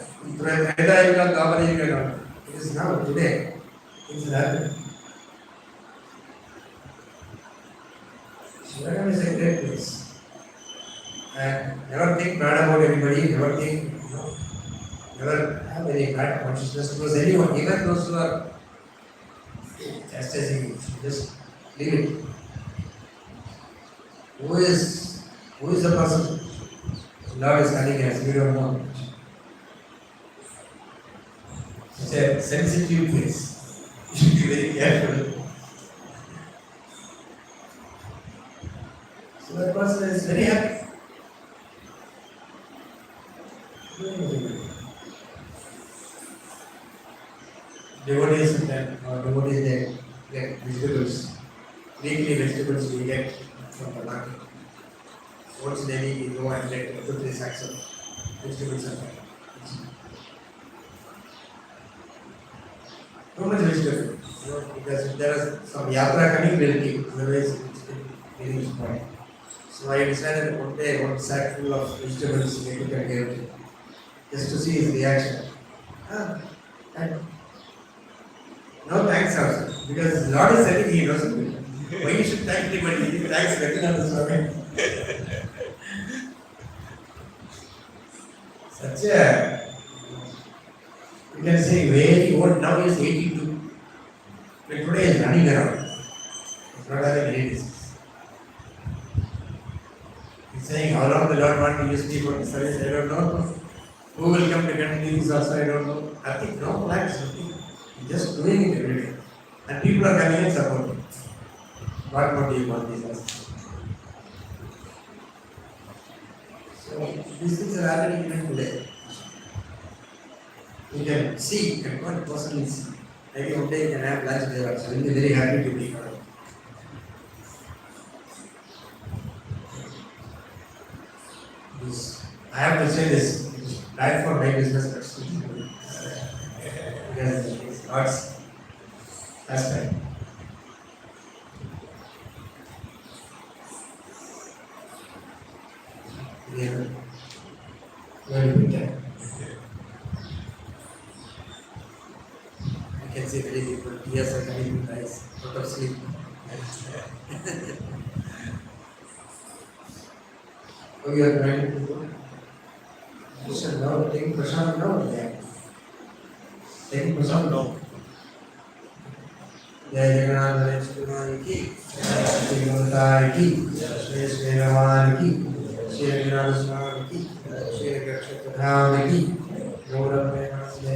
is now today. Things are happening. Srirangam is a great place. And never think bad about anybody, never think, never have any bad consciousness towards anyone, even those who are chastising you, just leave it. Who is the person? Lord is standing as we don't know. It's a sensitive place. You should be very careful. So that person is very happy. Devotees or devotees they get vegetables. Weekly vegetables we get from the market. Once daily we go and get 2-3 sacks of vegetables and too much vegetable. Because if there is some yatra coming, we'll keep. Otherwise it's getting spoiled. So I decided one day one sack full of vegetables we took and gave it. Just to see his reaction. No thanks also. Because Lord is telling he knows it. Why you should thank anybody? You thanks Jagannath Swami. Such a, you can say very old, now he is 82. But today he is running around. He is not having any disease. He is saying how long the Lord wants to use me for the service, I don't know. Who will come to continue this also, I don't know. Nothing, no plans, nothing. He is just doing it every day. And people are coming and supporting. What more do you want these days? So these things are happening even today. You can see, you can go and personally see. Maybe one day you can have lunch there also. I will be very happy to be here. I have to say this, it is bad for my business, but still. Because it's God's aspect. Yeah. Very good time. I can see very people, tears are coming in eyes, out of sleep. Oh, you are trying to go? Listen, now, taking prasad now, yeah. Taking prasad now. Jai Jagannath ki, Jai Jagannath ki, Jai Srirangam ki. Srirangam ki, Srirangam ki, Gaurav Namaste.